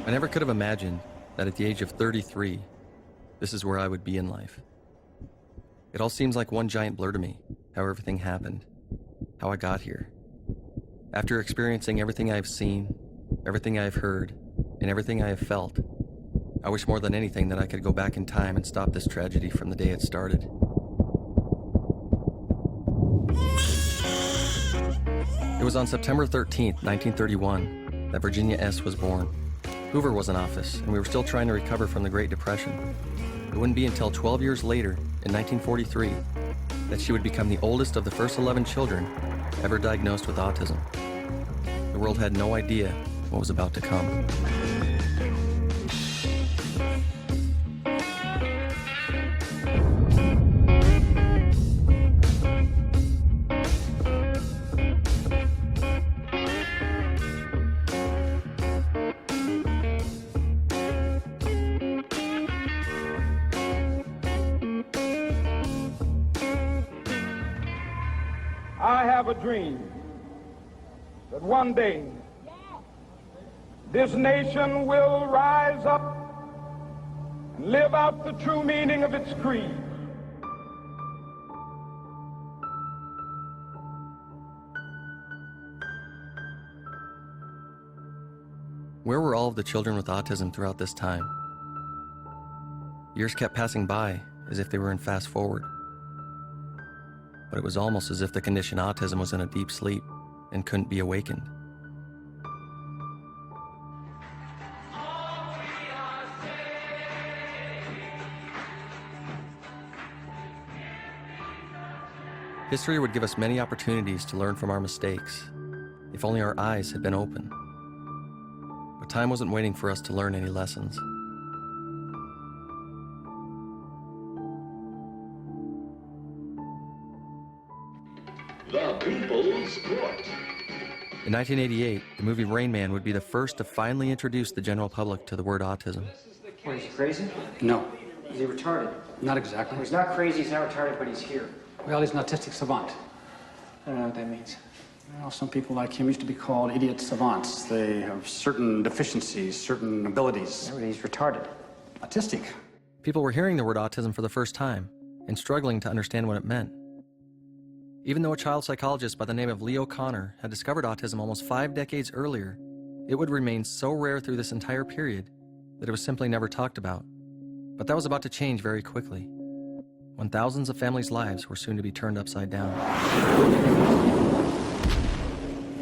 I never could have imagined that at the age of 33, this is where I would be in life. It all seems like one giant blur to me, how everything happened, how I got here. After experiencing everything I've seen, everything I've heard, and everything I have felt, I wish more than anything that I could go back in time and stop this tragedy from the day it started. It was on September 13th, 1931, that Virginia S. was born. Hoover was in office, and we were still trying to recover from the Great Depression. It wouldn't be until 12 years later, in 1943, that she would become the oldest of the first 11 children ever diagnosed with autism. The world had no idea what was about to come. I have a dream that one day this nation will rise up and live out the true meaning of its creed. Where were all of the children with autism throughout this time? Years kept passing by as if they were in fast forward. But it was almost as if the condition autism was in a deep sleep and couldn't be awakened. History would give us many opportunities to learn from our mistakes, if only our eyes had been open. But time wasn't waiting for us to learn any lessons. The People's Court. In 1988, the movie Rain Man would be the first to finally introduce the general public to the word autism. What, is he crazy? No, Is he retarded? not exactly. He's not crazy, he's not retarded, but he's here. Well, he's an autistic savant. I don't know what that means. Well, some people like him used to be called idiot savants. They have certain deficiencies, certain abilities. Yeah, but he's retarded. Autistic. People were hearing the word autism for the first time and struggling to understand what it meant. Even though a child psychologist by the name of Leo Connor had discovered autism almost 5 decades earlier, it would remain so rare through this entire period that it was simply never talked about. But that was about to change very quickly, when thousands of families' lives were soon to be turned upside down.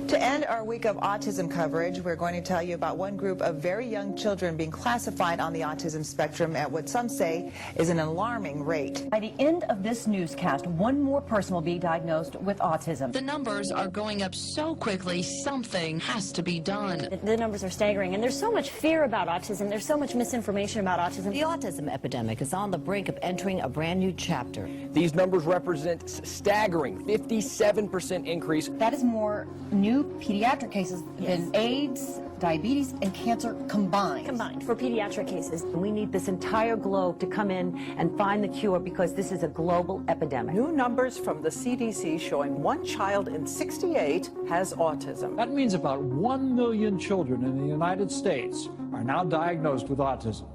To end our week of autism coverage, we're going to tell you about one group of very young children being classified on the autism spectrum at what some say is an alarming rate. By the end of this newscast, one more person will be diagnosed with autism. The numbers are going up so quickly, something has to be done. The numbers are staggering, and there's so much fear about autism. There's so much misinformation about autism. The autism epidemic is on the brink of entering a brand new chapter. These numbers represent staggering 57% increase. That is more new pediatric cases than AIDS, diabetes, and cancer combined. Combined for pediatric cases. We need this entire globe to come in and find the cure because this is a global epidemic. New numbers from the CDC showing 1 child in 68 has autism. That means about 1 million children in the United States are now diagnosed with autism.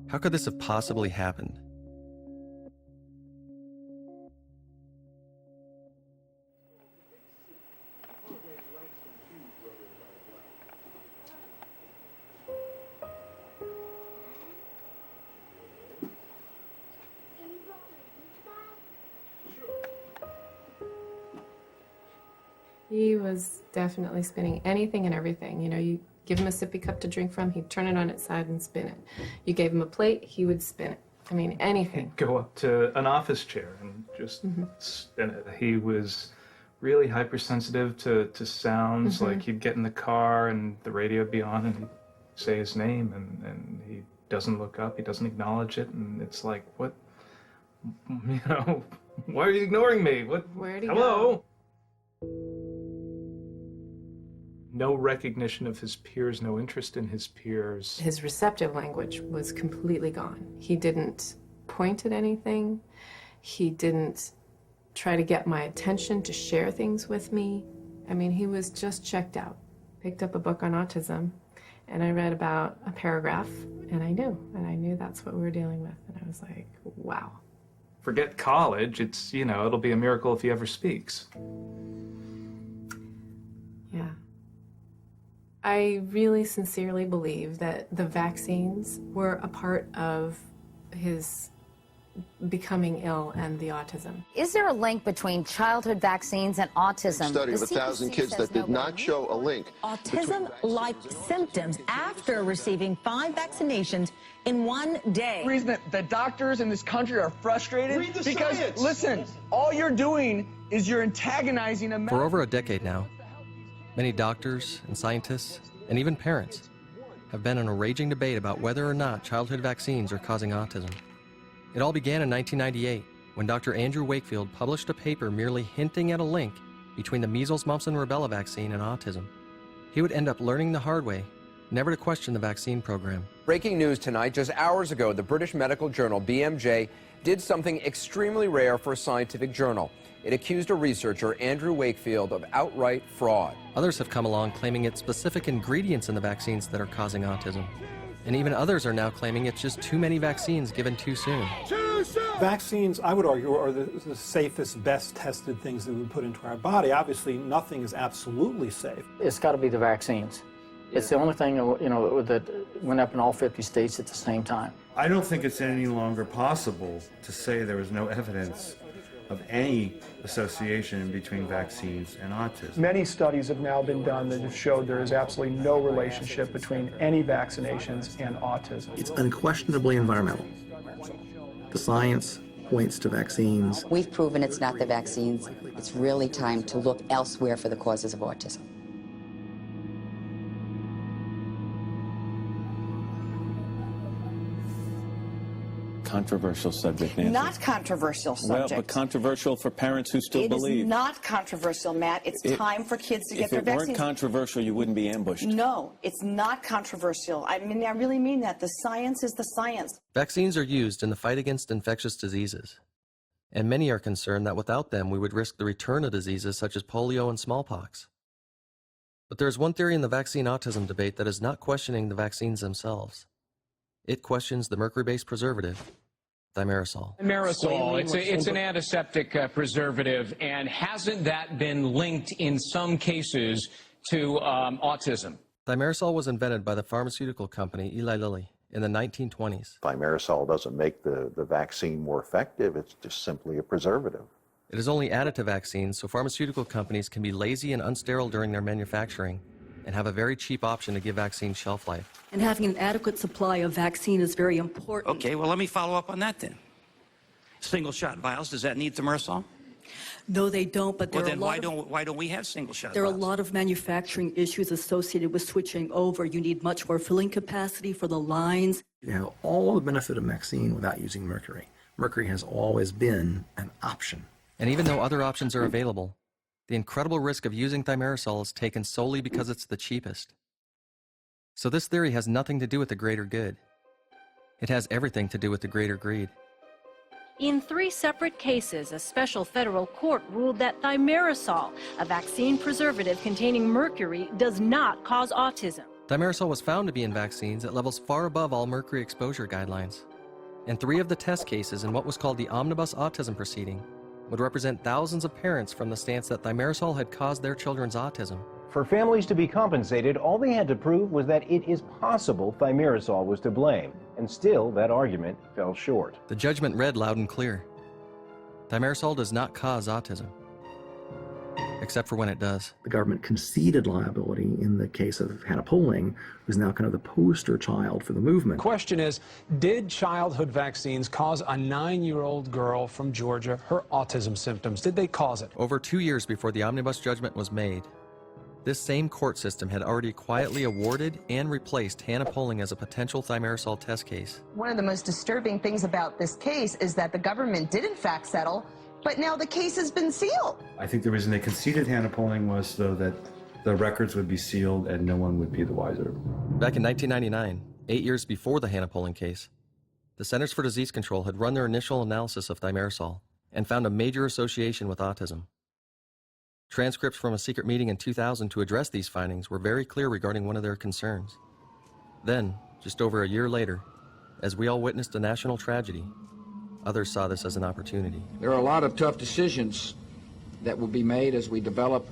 How could this have possibly happened? He was definitely spinning anything and everything. You know, you give him a sippy cup to drink from, he'd turn it on its side and spin it. You gave him a plate, he would spin it. I mean, anything. He'd go up to an office chair and just spin it. He was really hypersensitive to sounds. Like he'd get in the car and the radio would be on and he'd say his name and he doesn't look up, he doesn't acknowledge it, and it's like, what, you know, why are you ignoring me? What? Where'd he Hello? No recognition of his peers, no interest in his peers. His receptive language was completely gone. He didn't point at anything. He didn't try to get my attention to share things with me. I mean, he was just checked out. Picked up a book on autism And I read about a paragraph, and I knew that's what we were dealing with. And I was like, wow. Forget college, it's, it'll be a miracle if he ever speaks. Yeah. I really sincerely believe that the vaccines were a part of his becoming ill and the autism. Is there a link between childhood vaccines and autism? A study of 1,000 kids that did not show a link. Autism-like symptoms after receiving 5 vaccinations in one day. The reason that doctors in this country are frustrated because, science. Listen, all you're doing is you're antagonizing a For over a decade now, many doctors and scientists, and even parents, have been in a raging debate about whether or not childhood vaccines are causing autism. It all began in 1998 when Dr. Andrew Wakefield published a paper merely hinting at a link between the measles, mumps, and rubella vaccine and autism. He would end up learning the hard way, never to question the vaccine program. Breaking news tonight, just hours ago, the British medical journal BMJ did something extremely rare for a scientific journal. It accused a researcher, Andrew Wakefield, of outright fraud. Others have come along claiming it's specific ingredients in the vaccines that are causing autism. And even others are now claiming it's just too many vaccines given too soon. Vaccines, I would argue, are the safest, best tested things that we put into our body. Obviously, nothing is absolutely safe. It's got to be the vaccines. It's the only thing, that went up in all 50 states at the same time. I don't think it's any longer possible to say there was no evidence of any association between vaccines and autism. Many studies have now been done that have showed there is absolutely no relationship between any vaccinations and autism. It's unquestionably environmental. The science points to vaccines. We've proven it's not the vaccines. It's really time to look elsewhere for the causes of autism. Controversial subject, Nancy. Not controversial subject. Well, but controversial for parents who still believe. It is not controversial, Matt. It's time for kids to get their vaccines. If it weren't controversial, you wouldn't be ambushed. No, it's not controversial. I mean, I really mean that. The science is the science. Vaccines are used in the fight against infectious diseases. And many are concerned that without them, we would risk the return of diseases such as polio and smallpox. But there is one theory in the vaccine autism debate that is not questioning the vaccines themselves. It questions the mercury-based preservative, Thimerosal. Thimerosal, it's an antiseptic preservative, and hasn't that been linked in some cases to autism? Thimerosal was invented by the pharmaceutical company Eli Lilly in the 1920s. Thimerosal doesn't make the vaccine more effective, it's just simply a preservative. It is only added to vaccines so pharmaceutical companies can be lazy and unsterile during their manufacturing and have a very cheap option to give vaccine shelf life. And having an adequate supply of vaccine is very important. Okay, well, let me follow up on that then. Single-shot vials, does that need Thimerosal? No, they don't, but there Well, are then why don't we have single-shot there are a vials? lot of manufacturing issues associated with switching over. You need much more filling capacity for the lines. You have all the benefit of vaccine without using mercury. Mercury has always been an option. And even though other options are available, the incredible risk of using Thimerosal is taken solely because it's the cheapest. So this theory has nothing to do with the greater good. It has everything to do with the greater greed. In 3 separate cases, a special federal court ruled that Thimerosal, a vaccine preservative containing mercury, does not cause autism. Thimerosal was found to be in vaccines at levels far above all mercury exposure guidelines. And 3 of the test cases in what was called the omnibus autism proceeding would represent thousands of parents from the stance that Thimerosal had caused their children's autism. For families to be compensated, all they had to prove was that it is possible Thimerosal was to blame, and still that argument fell short. The judgment read loud and clear. Thimerosal does not cause autism, except for when it does. The government conceded liability in the case of Hannah Poling, who's now kind of the poster child for the movement. The question is, did childhood vaccines cause a 9-year-old girl from Georgia her autism symptoms? Did they cause it? Over 2 years before the omnibus judgment was made, this same court system had already quietly awarded and replaced Hannah Poling as a potential Thimerosal test case. One of the most disturbing things about this case is that the government did in fact settle, but now the case has been sealed. I think the reason they conceded Hannah Poling was so that the records would be sealed and no one would be the wiser. Back in 1999, 8 years before the Hannah Poling case, the Centers for Disease Control had run their initial analysis of Thimerosal and found a major association with autism. Transcripts from a secret meeting in 2000 to address these findings were very clear regarding one of their concerns. Then, just over a year later, as we all witnessed a national tragedy, others saw this as an opportunity. There are a lot of tough decisions that will be made as we develop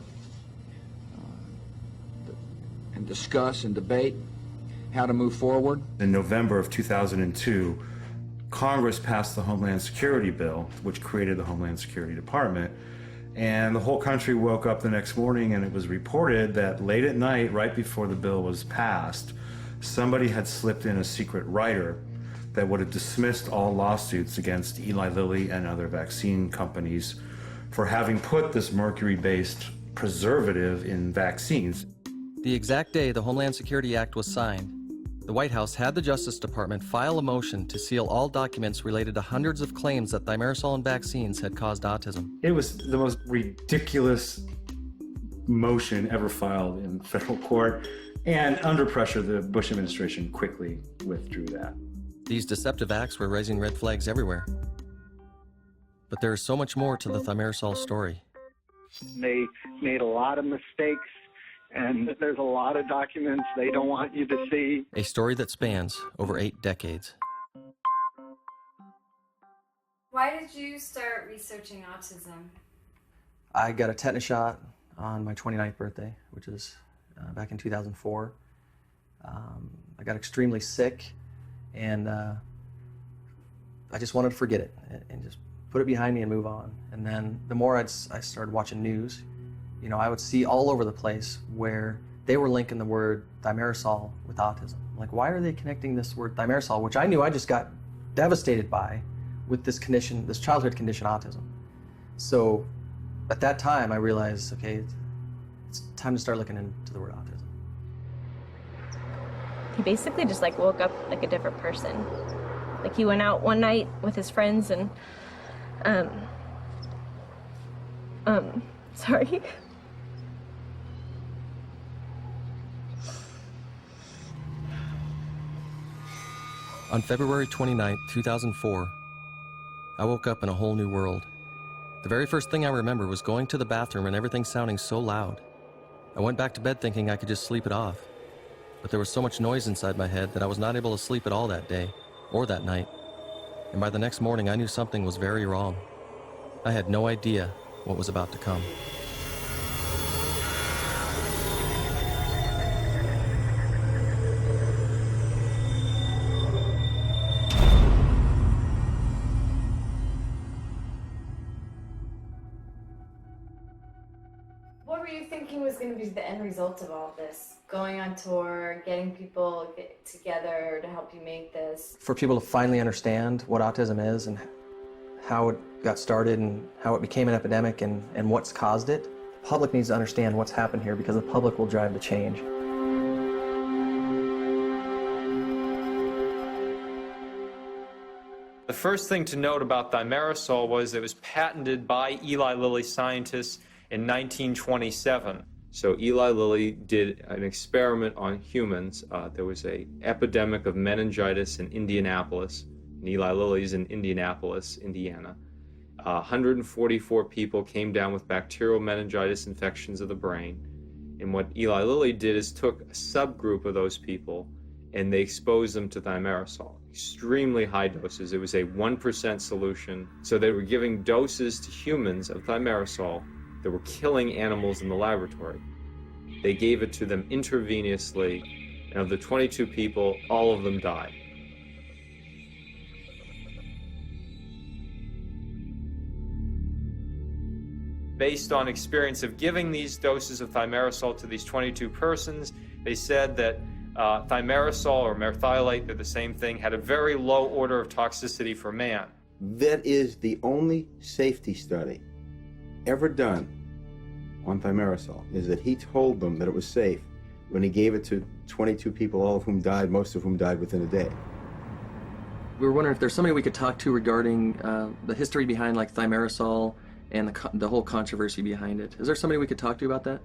and discuss and debate how to move forward. In November of 2002, Congress passed the Homeland Security Bill, which created the Homeland Security Department, and the whole country woke up the next morning and it was reported that late at night, right before the bill was passed, somebody had slipped in a secret rider that would have dismissed all lawsuits against Eli Lilly and other vaccine companies for having put this mercury-based preservative in vaccines. The exact day the Homeland Security Act was signed, the White House had the Justice Department file a motion to seal all documents related to hundreds of claims that thimerosal and vaccines had caused autism. It was the most ridiculous motion ever filed in federal court, and under pressure, the Bush administration quickly withdrew that. These deceptive acts were raising red flags everywhere. But there is so much more to the thimerosal story. They made a lot of mistakes, and there's a lot of documents they don't want you to see. A story that spans over 8 decades. Why did you start researching autism? I got a tetanus shot on my 29th birthday, which is back in 2004. I got extremely sick, and I just wanted to forget it and just put it behind me and move on. And then the more I started watching news, you know, I would see all over the place where they were linking the word thimerosal with autism. Like, why are they connecting this word thimerosal, which I knew I just got devastated by, with this condition, this childhood condition, autism. So at that time, I realized, okay, it's time to start looking into the word autism. He basically just like woke up like a different person. Like he went out one night with his friends and, sorry. On February 29, 2004, I woke up in a whole new world. The very first thing I remember was going to the bathroom and everything sounding so loud. I went back to bed thinking I could just sleep it off. But there was so much noise inside my head that I was not able to sleep at all that day, or that night. And by the next morning, I knew something was very wrong. I had no idea what was about to come. What were you thinking was going to be the end result of all this? Going on tour, getting people together to help you make this? For people to finally understand what autism is and how it got started and how it became an epidemic and what's caused it, the public needs to understand what's happened here because the public will drive the change. The first thing to note about thimerosal was it was patented by Eli Lilly scientists in 1927. So Eli Lilly did an experiment on humans. There was an epidemic of meningitis in Indianapolis. And Eli Lilly's in Indianapolis, Indiana. 144 people came down with bacterial meningitis infections of the brain. And what Eli Lilly did is took a subgroup of those people and they exposed them to thimerosal. Extremely high doses. It was a 1% solution. So they were giving doses to humans of thimerosal that were killing animals in the laboratory. They gave it to them intravenously, and of the 22 people, all of them died. Based on experience of giving these doses of thimerosal to these 22 persons, they said that thimerosal or merthiolate, they're the same thing, had a very low order of toxicity for man. That is the only safety study ever done on thimerosal, is that he told them that it was safe when he gave it to 22 people, all of whom died, most of whom died within a day. We were wondering if there's somebody we could talk to regarding the history behind like thimerosal and the whole controversy behind it. Is there somebody we could talk to about that?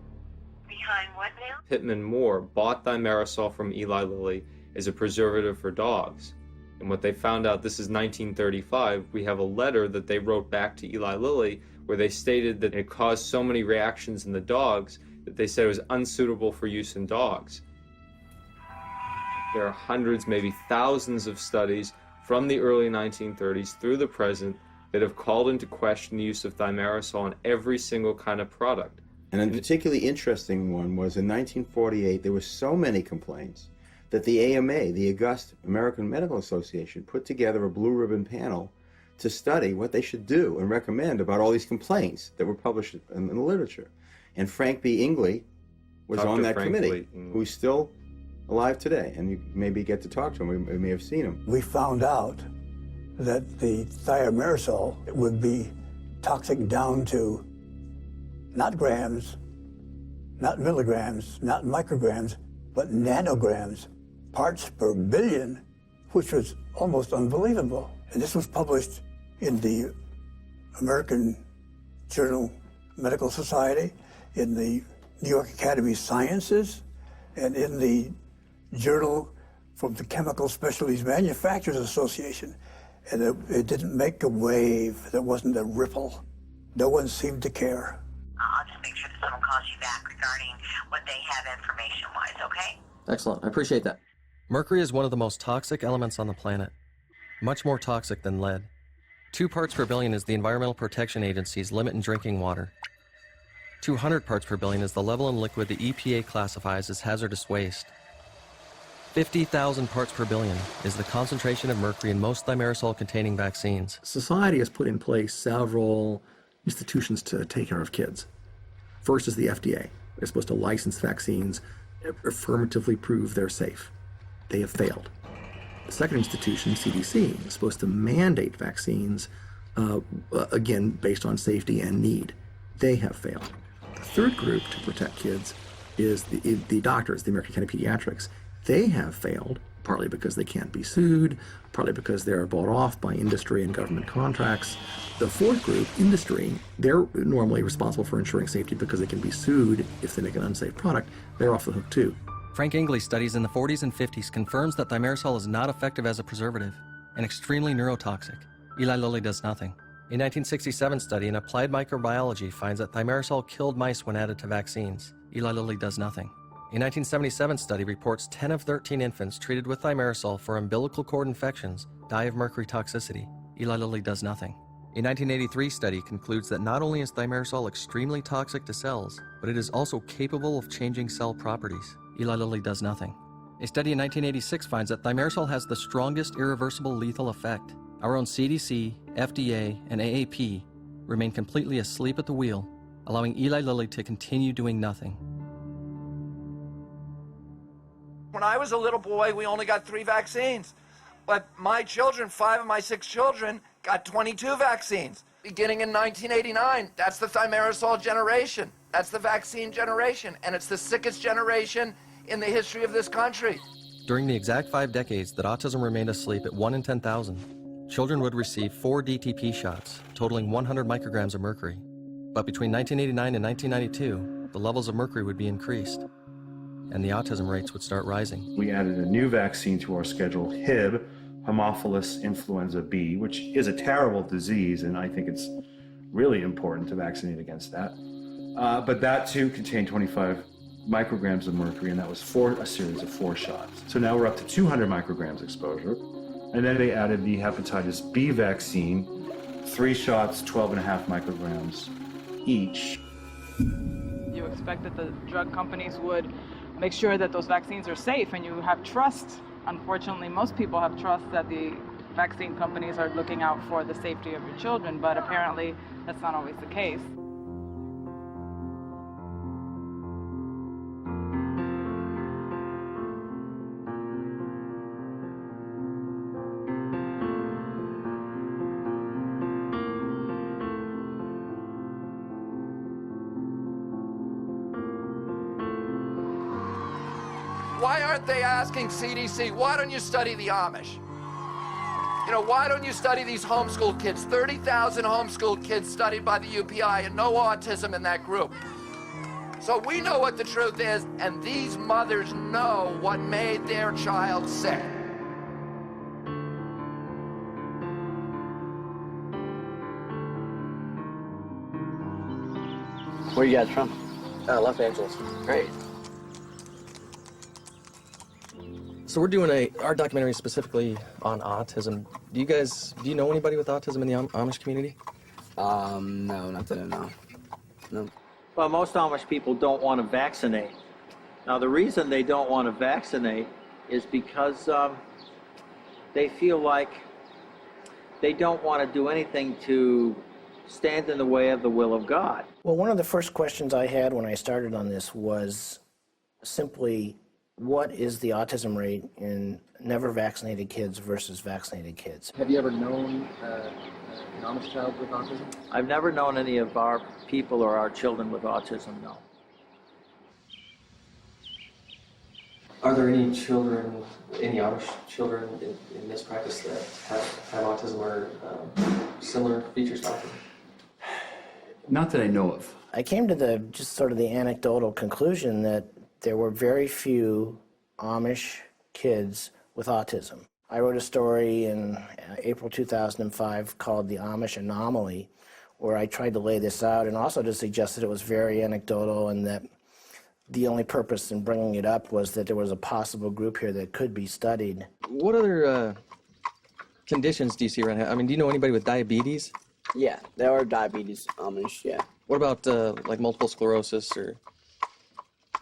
Behind what now? Pittman Moore bought thimerosal from Eli Lilly as a preservative for dogs. And what they found out, this is 1935, we have a letter that they wrote back to Eli Lilly where they stated that it caused so many reactions in the dogs that they said it was unsuitable for use in dogs. There are hundreds, maybe thousands of studies from the early 1930s through the present that have called into question the use of thimerosal in every single kind of product. And a particularly interesting one was in 1948, there were so many complaints that the AMA, the August American Medical Association, put together a blue ribbon panel to study what they should do and recommend about all these complaints that were published in the literature. And Frank B. Ingley was Dr. on that Frank committee, B. who's still alive today, and you maybe get to talk to him. We may have seen him. We found out that the thimerosal would be toxic down to not grams, not milligrams, not micrograms, but nanograms, parts per billion, which was almost unbelievable. And this was published in the American Journal Medical Society, in the New York Academy of Sciences, and in the Journal from the Chemical Specialties Manufacturers Association. And it didn't make a wave. There wasn't a ripple. No one seemed to care. I'll just make sure that someone calls you back regarding what they have information-wise, okay? Excellent. I appreciate that. Mercury is one of the most toxic elements on the planet. Much more toxic than lead. 2 parts per billion is the Environmental Protection Agency's limit in drinking water. 200 parts per billion is the level in liquid the EPA classifies as hazardous waste. 50,000 parts per billion is the concentration of mercury in most thimerosal-containing vaccines. Society has put in place several institutions to take care of kids. First is the FDA. They're supposed to license vaccines, affirmatively prove they're safe. They have failed. The second institution, CDC, is supposed to mandate vaccines, again, based on safety and need. They have failed. The third group to protect kids is the doctors, the American Academy of Pediatrics. They have failed, partly because they can't be sued, partly because they're bought off by industry and government contracts. The fourth group, industry, they're normally responsible for ensuring safety because they can be sued if they make an unsafe product. They're off the hook too. Frank Ingley's studies in the 40s and 50s confirms that thimerosal is not effective as a preservative and extremely neurotoxic. Eli Lilly does nothing. A 1967 study in applied microbiology finds that thimerosal killed mice when added to vaccines. Eli Lilly does nothing. A 1977 study reports 10 of 13 infants treated with thimerosal for umbilical cord infections die of mercury toxicity. Eli Lilly does nothing. A 1983 study concludes that not only is thimerosal extremely toxic to cells, but it is also capable of changing cell properties. Eli Lilly does nothing. A study in 1986 finds that thimerosal has the strongest irreversible lethal effect. Our own CDC, FDA, and AAP remain completely asleep at the wheel, allowing Eli Lilly to continue doing nothing. When I was a little boy, we only got 3 vaccines. But my children, 5 of my 6 children, got 22 vaccines. Beginning in 1989, that's the thimerosal generation. That's the vaccine generation. And it's the sickest generation in the history of this country. During the exact 5 decades that autism remained asleep at 1 in 10,000, children would receive 4 DTP shots, totaling 100 micrograms of mercury. But between 1989 and 1992, the levels of mercury would be increased, and the autism rates would start rising. We added a new vaccine to our schedule, HIB, Haemophilus influenza B, which is a terrible disease, and I think it's really important to vaccinate against that. But that too contained 25 micrograms of mercury, and that was a series of 4 shots. So now we're up to 200 micrograms exposure. And then they added the hepatitis B vaccine, 3 shots, 12.5 micrograms each. You expect that the drug companies would make sure that those vaccines are safe, and you have trust. Unfortunately, most people have trust that the vaccine companies are looking out for the safety of your children, but apparently that's not always the case. Why aren't they asking CDC, why don't you study the Amish? You know, why don't you study these homeschooled kids? 30,000 homeschooled kids studied by the UPI and no autism in that group. So we know what the truth is, and these mothers know what made their child sick. Where are you guys from? Los Angeles. Great. So we're doing our documentary specifically on autism. Do you know anybody with autism in the Amish community? No, not that I know. No. Well, most Amish people don't want to vaccinate. Now, the reason they don't want to vaccinate is because they feel like they don't want to do anything to stand in the way of the will of God. Well, one of the first questions I had when I started on this was simply, what is the autism rate in never vaccinated kids versus vaccinated kids? Have you ever known an Amish child with autism? I've never known any of our people or our children with autism, no. Are there any children, any Amish children in this practice that have autism or similar features to autism? Not that I know of. I came to the anecdotal conclusion that there were very few Amish kids with autism. I wrote a story in April 2005 called The Amish Anomaly, where I tried to lay this out and also to suggest that it was very anecdotal and that the only purpose in bringing it up was that there was a possible group here that could be studied. What other conditions do you see around here? I mean, do you know anybody with diabetes? Yeah, there are diabetes Amish, yeah. What about like multiple sclerosis or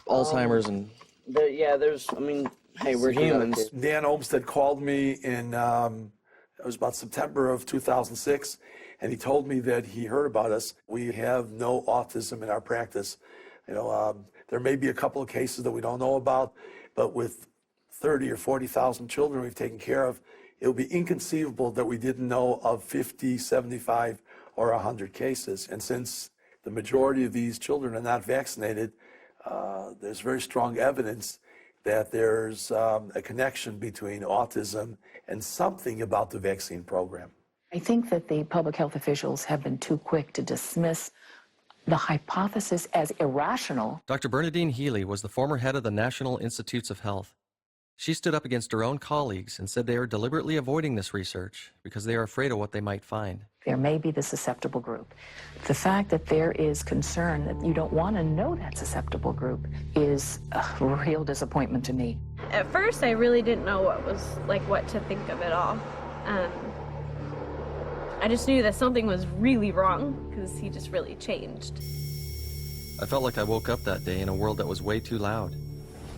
Alzheimer's and... Hey, we're humans. Dan Olmsted called me in, it was about September of 2006, and he told me that he heard about us. We have no autism in our practice. There may be a couple of cases that we don't know about, but with 30 or 40,000 children we've taken care of, it would be inconceivable that we didn't know of 50, 75, or 100 cases. And since the majority of these children are not vaccinated, there's very strong evidence that there's a connection between autism and something about the vaccine program. I think that the public health officials have been too quick to dismiss the hypothesis as irrational. Dr. Bernadine Healy was the former head of the National Institutes of Health. She stood up against her own colleagues and said they are deliberately avoiding this research because they are afraid of what they might find. There may be the susceptible group. The fact that there is concern that you don't want to know that susceptible group is a real disappointment to me. At first, I really didn't know what to think of it all. I just knew that something was really wrong because he just really changed. I felt like I woke up that day in a world that was way too loud.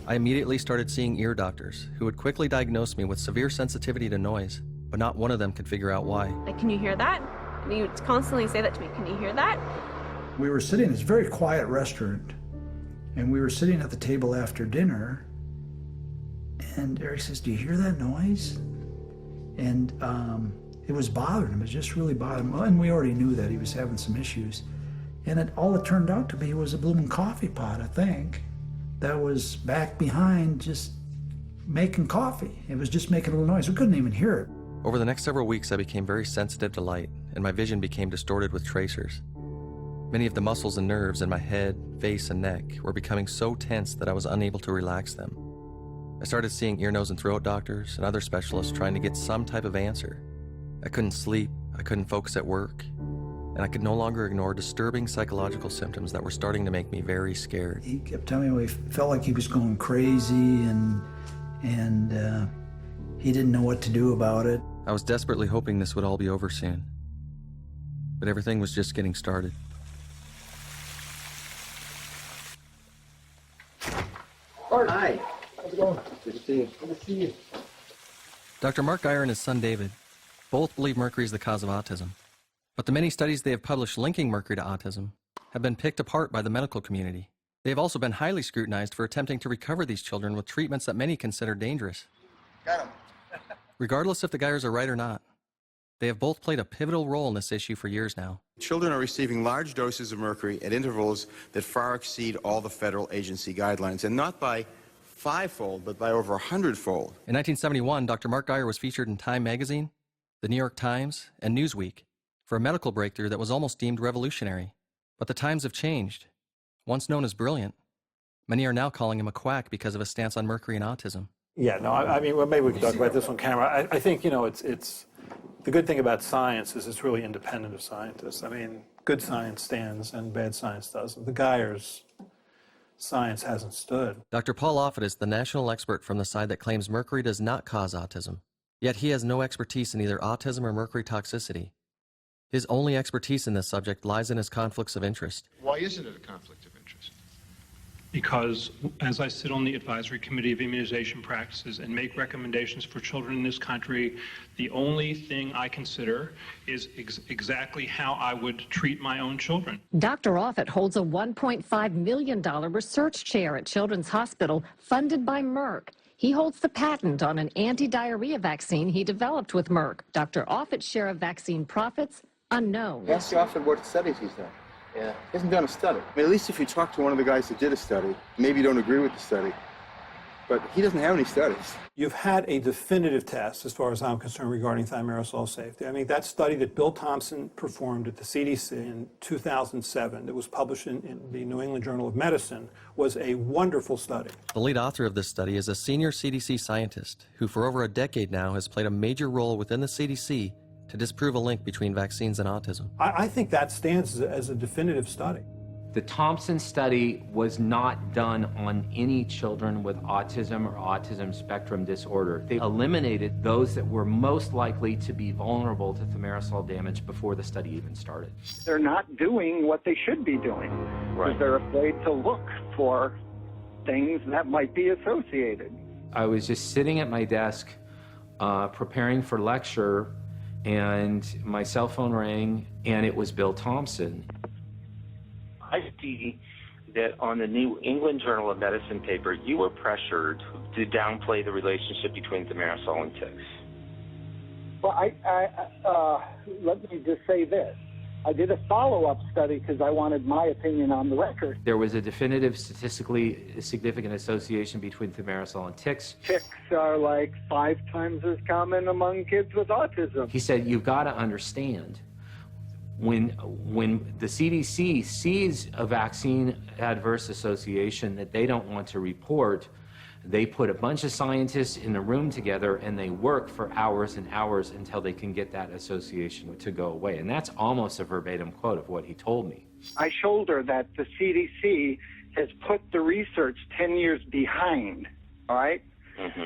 I immediately started seeing ear doctors who would quickly diagnose me with severe sensitivity to noise, but not one of them could figure out why. Like, can you hear that? And he would constantly say that to me, can you hear that? We were sitting in this very quiet restaurant, and we were sitting at the table after dinner, and Eric says, "Do you hear that noise?" And it was bothering him. It just really bothered him. And we already knew that he was having some issues. And all it turned out to be was a blooming coffee pot, I think, that was back behind just making coffee. It was just making a little noise. We couldn't even hear it. Over the next several weeks, I became very sensitive to light, and my vision became distorted with tracers. Many of the muscles and nerves in my head, face, and neck were becoming so tense that I was unable to relax them. I started seeing ear, nose, and throat doctors and other specialists trying to get some type of answer. I couldn't sleep, I couldn't focus at work, and I could no longer ignore disturbing psychological symptoms that were starting to make me very scared. He kept telling me he felt like he was going crazy and he didn't know what to do about it. I was desperately hoping this would all be over soon, but everything was just getting started. Art. Hi. How's it going? Good to see you. Good to see you. Dr. Mark Geyer and his son David both believe mercury is the cause of autism, but the many studies they have published linking mercury to autism have been picked apart by the medical community. They have also been highly scrutinized for attempting to recover these children with treatments that many consider dangerous. Got him. Regardless if the Geyers are right or not, they have both played a pivotal role in this issue for years now. Children are receiving large doses of mercury at intervals that far exceed all the federal agency guidelines, and not by 5-fold, but by over 100-fold. In 1971, Dr. Mark Geyer was featured in Time magazine, the New York Times, and Newsweek for a medical breakthrough that was almost deemed revolutionary. But the times have changed. Once known as brilliant, many are now calling him a quack because of his stance on mercury and autism. Yeah, no, I mean, well, maybe we can talk about this on camera. I think, it's the good thing about science is it's really independent of scientists. I mean, good science stands and bad science doesn't. The Geyers science hasn't stood. Dr. Paul Offit is the national expert from the side that claims mercury does not cause autism. Yet he has no expertise in either autism or mercury toxicity. His only expertise in this subject lies in his conflicts of interest. Why isn't it a conflict of interest? Because as I sit on the Advisory Committee of Immunization Practices and make recommendations for children in this country, the only thing I consider is exactly how I would treat my own children. Dr. Offit holds a $1.5 million research chair at Children's Hospital funded by Merck. He holds the patent on an anti-diarrhea vaccine he developed with Merck. Dr. Offit's share of vaccine profits, unknown. Ask you often what studies he's done. Yeah. He hasn't done a study. I mean, at least if you talk to one of the guys that did a study, maybe you don't agree with the study, but he doesn't have any studies. You've had a definitive test, as far as I'm concerned, regarding thimerosal safety. I mean, that study that Bill Thompson performed at the CDC in 2007 that was published in the New England Journal of Medicine was a wonderful study. The lead author of this study is a senior CDC scientist who for over a decade now has played a major role within the CDC to disprove a link between vaccines and autism. I think that stands as a definitive study. The Thompson study was not done on any children with autism or autism spectrum disorder. They eliminated those that were most likely to be vulnerable to thimerosal damage before the study even started. They're not doing what they should be doing because they're afraid to look for things that might be associated. I was just sitting at my desk preparing for lecture, and my cell phone rang, and it was Bill Thompson. I see that on the New England Journal of Medicine paper, you were pressured to downplay the relationship between thimerosal and ticks. Well, let me just say this. I did a follow-up study because I wanted my opinion on the record. There was a definitive statistically significant association between thimerosal and ticks. Ticks are like 5 times as common among kids with autism. He said, you've got to understand, when the CDC sees a vaccine adverse association that they don't want to report, they put a bunch of scientists in a room together and they work for hours and hours until they can get that association to go away. And that's almost a verbatim quote of what he told me. I shoulder that the CDC has put the research 10 years behind, all right?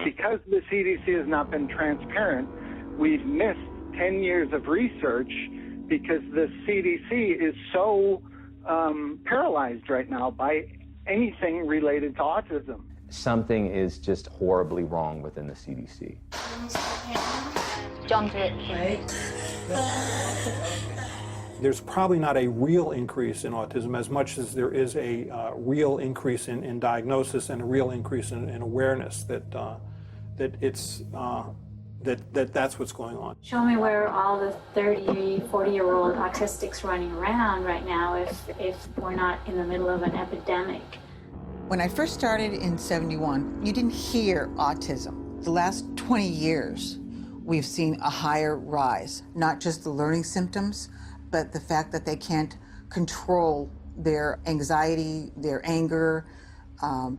Because the CDC has not been transparent, we've missed 10 years of research because the CDC is so paralyzed right now by anything related to autism. Something is just horribly wrong within the CDC. Jump it. There's probably not a real increase in autism as much as there is a real increase in diagnosis and a real increase in awareness that that's what's going on. Show me where all the 30, 40-year-old autistics running around right now if we're not in the middle of an epidemic. When I first started in 71, you didn't hear autism. The last 20 years, we've seen a higher rise, not just the learning symptoms, but the fact that they can't control their anxiety, their anger,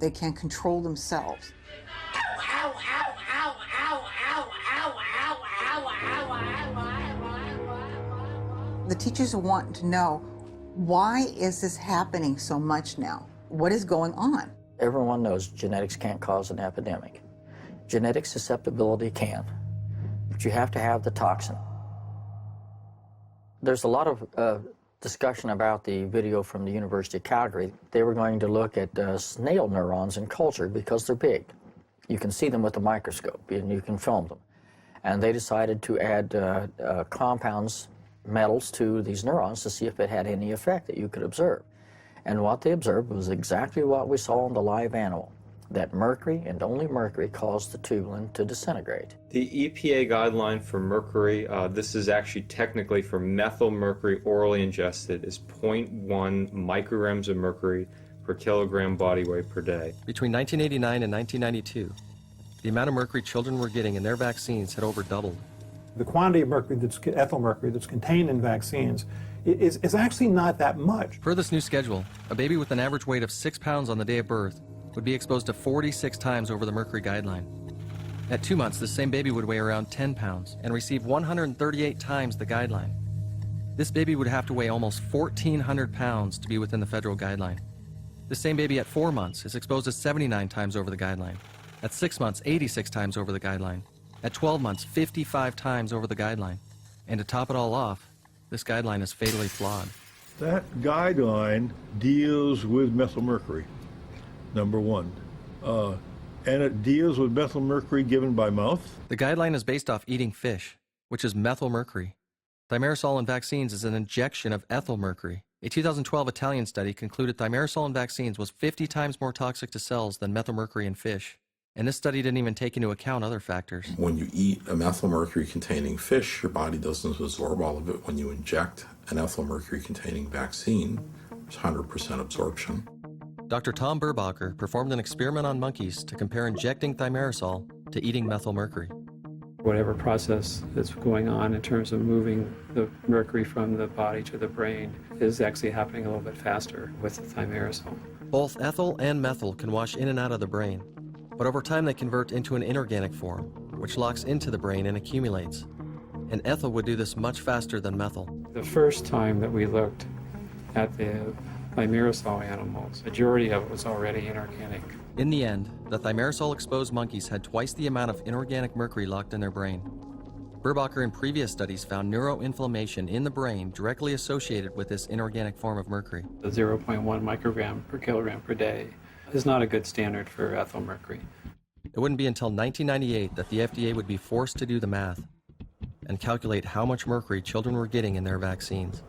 they can't control themselves. The teachers want to know, why is this happening so much now? What is going on? Everyone knows genetics can't cause an epidemic. Genetic susceptibility can, but you have to have the toxin. There's a lot of discussion about the video from the University of Calgary. They were going to look at snail neurons in culture because they're big. You can see them with a microscope and you can film them. And they decided to add compounds, metals to these neurons to see if it had any effect that you could observe. And what they observed was exactly what we saw in the live animal, that mercury and only mercury caused the tubulin to disintegrate. The EPA guideline for mercury, this is actually technically for methyl mercury orally ingested, is 0.1 micrograms of mercury per kilogram body weight per day. Between 1989 and 1992, the amount of mercury children were getting in their vaccines had over doubled. The quantity of mercury, ethyl mercury, that's contained in vaccines is actually not that much. Per this new schedule, a baby with an average weight of 6 pounds on the day of birth would be exposed to 46 times over the mercury guideline. At 2 months, this same baby would weigh around 10 pounds and receive 138 times the guideline. This baby would have to weigh almost 1,400 pounds to be within the federal guideline. The same baby at 4 months is exposed to 79 times over the guideline. At 6 months, 86 times over the guideline. At 12 months, 55 times over the guideline. And to top it all off, this guideline is fatally flawed. That guideline deals with methylmercury, number one. And it deals with methylmercury given by mouth. The guideline is based off eating fish, which is methylmercury. Thimerosal in vaccines is an injection of ethylmercury. A 2012 Italian study concluded thimerosal in vaccines was 50 times more toxic to cells than methylmercury in fish. And this study didn't even take into account other factors. When you eat a methylmercury-containing fish, your body doesn't absorb all of it. When you inject an ethylmercury-containing vaccine, there's 100% absorption. Dr. Tom Burbacher performed an experiment on monkeys to compare injecting thimerosal to eating methylmercury. Whatever process that's going on in terms of moving the mercury from the body to the brain is actually happening a little bit faster with the thimerosal. Both ethyl and methyl can wash in and out of the brain, but over time they convert into an inorganic form, which locks into the brain and accumulates. And ethyl would do this much faster than methyl. The first time that we looked at the thimerosal animals, the majority of it was already inorganic. In the end, the thimerosal-exposed monkeys had twice the amount of inorganic mercury locked in their brain. Burbacher in previous studies found neuroinflammation in the brain directly associated with this inorganic form of mercury. The 0.1 microgram per kilogram per day is not a good standard for ethyl mercury. It wouldn't be until 1998 that the FDA would be forced to do the math and calculate how much mercury children were getting in their vaccines.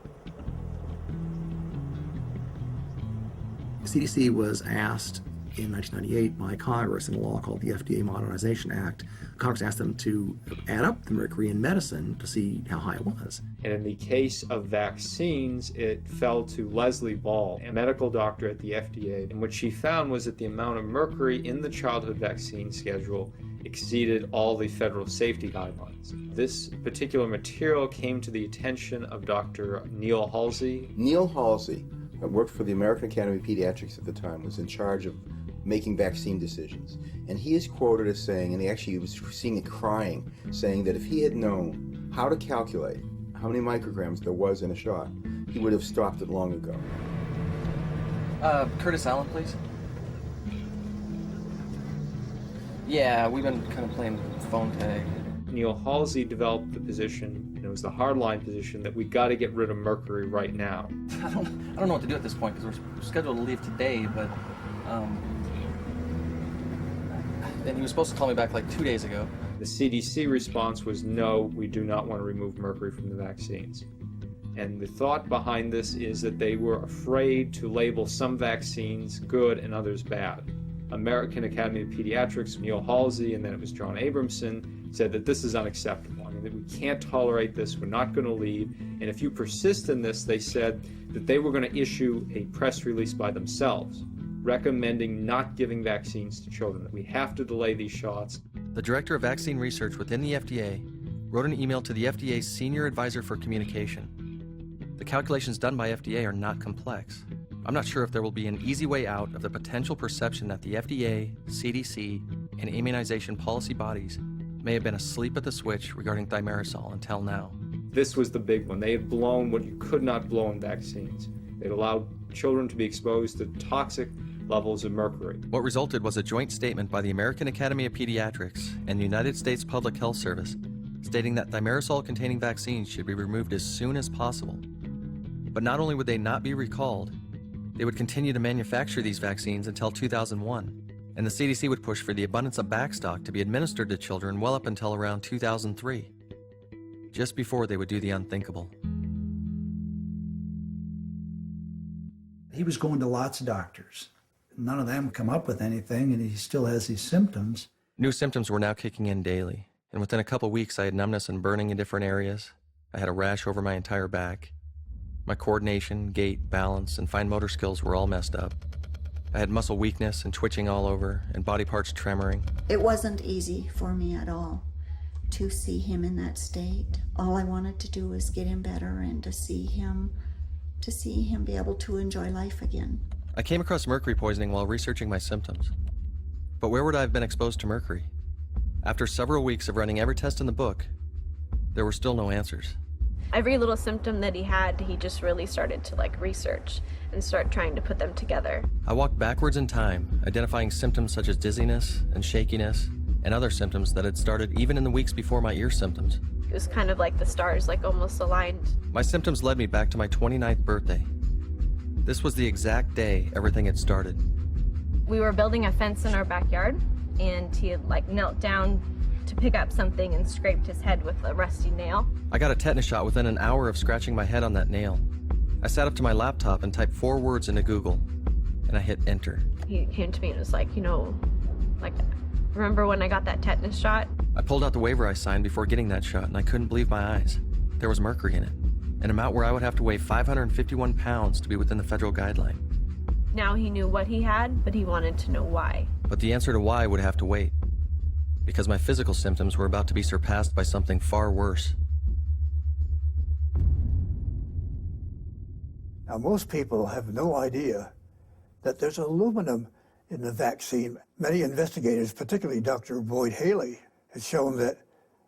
CDC was asked in 1998 by Congress in a law called the FDA Modernization Act. Congress asked them to add up the mercury in medicine to see how high it was. And in the case of vaccines, it fell to Leslie Ball, a medical doctor at the FDA. And what she found was that the amount of mercury in the childhood vaccine schedule exceeded all the federal safety guidelines. This particular material came to the attention of Dr. Neil Halsey. Neil Halsey worked for the American Academy of Pediatrics at the time, was in charge of making vaccine decisions. And he is quoted as saying, and he was seeing it crying, saying that if he had known how to calculate how many micrograms there was in a shot, he would have stopped it long ago. Curtis Allen, please. Yeah, we've been kind of playing phone tag. Neil Halsey developed the position, and it was the hardline position, that we got to get rid of mercury right now. I don't know what to do at this point because we're scheduled to leave today, but and he was supposed to call me back like 2 days ago. The CDC response was no, we do not want to remove mercury from the vaccines. And the thought behind this is that they were afraid to label some vaccines good and others bad. American Academy of Pediatrics, Neil Halsey, and then it was John Abramson, said that this is unacceptable. I mean, that we can't tolerate this, we're not going to leave. And if you persist in this, they said that they were going to issue a press release by themselves recommending not giving vaccines to children, that we have to delay these shots. The director of vaccine research within the FDA wrote an email to the FDA's senior advisor for communication. The calculations done by FDA are not complex. I'm not sure if there will be an easy way out of the potential perception that the FDA, CDC, and immunization policy bodies may have been asleep at the switch regarding thimerosal until now. This was the big one. They had blown what you could not blow in vaccines. They'd allowed children to be exposed to toxic levels of mercury. What resulted was a joint statement by the American Academy of Pediatrics and the United States Public Health Service stating that thimerosal-containing vaccines should be removed as soon as possible. But not only would they not be recalled, they would continue to manufacture these vaccines until 2001, and the CDC would push for the abundance of backstock to be administered to children well up until around 2003, just before they would do the unthinkable. He was going to lots of doctors. None of them come up with anything, and he still has these symptoms. New symptoms were now kicking in daily, and within a couple weeks I had numbness and burning in different areas. I had a rash over my entire back. My coordination, gait, balance, and fine motor skills were all messed up. I had muscle weakness and twitching all over, and body parts tremoring. It wasn't easy for me at all to see him in that state. All I wanted to do was get him better and to see him be able to enjoy life again. I came across mercury poisoning while researching my symptoms. But where would I have been exposed to mercury? After several weeks of running every test in the book, there were still no answers. Every little symptom that he had, he just really started to like research and start trying to put them together. I walked backwards in time, identifying symptoms such as dizziness and shakiness and other symptoms that had started even in the weeks before my ear symptoms. It was kind of like the stars like almost aligned. My symptoms led me back to my 29th birthday. This was the exact day everything had started. We were building a fence in our backyard, and he had like knelt down to pick up something and scraped his head with a rusty nail. I got a tetanus shot within an hour of scratching my head on that nail. I sat up to my laptop and typed 4 words into Google, and I hit enter. He came to me and was like, you know, like, remember when I got that tetanus shot? I pulled out the waiver I signed before getting that shot, and I couldn't believe my eyes. There was mercury in it, an amount where I would have to weigh 551 pounds to be within the federal guideline. Now he knew what he had, but he wanted to know why. But the answer to why would have to wait, because my physical symptoms were about to be surpassed by something far worse. Now, most people have no idea that there's aluminum in the vaccine. Many investigators, particularly Dr. Boyd Haley, have shown that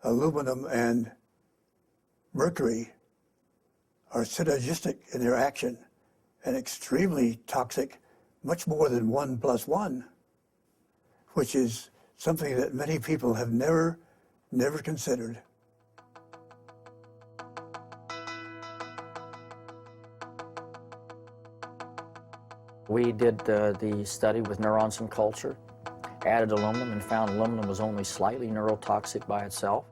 aluminum and mercury are synergistic in their action and extremely toxic, much more than 1 + 1, which is something that many people have never considered. We did the study with neurons in culture, added aluminum, and found aluminum was only slightly neurotoxic by itself,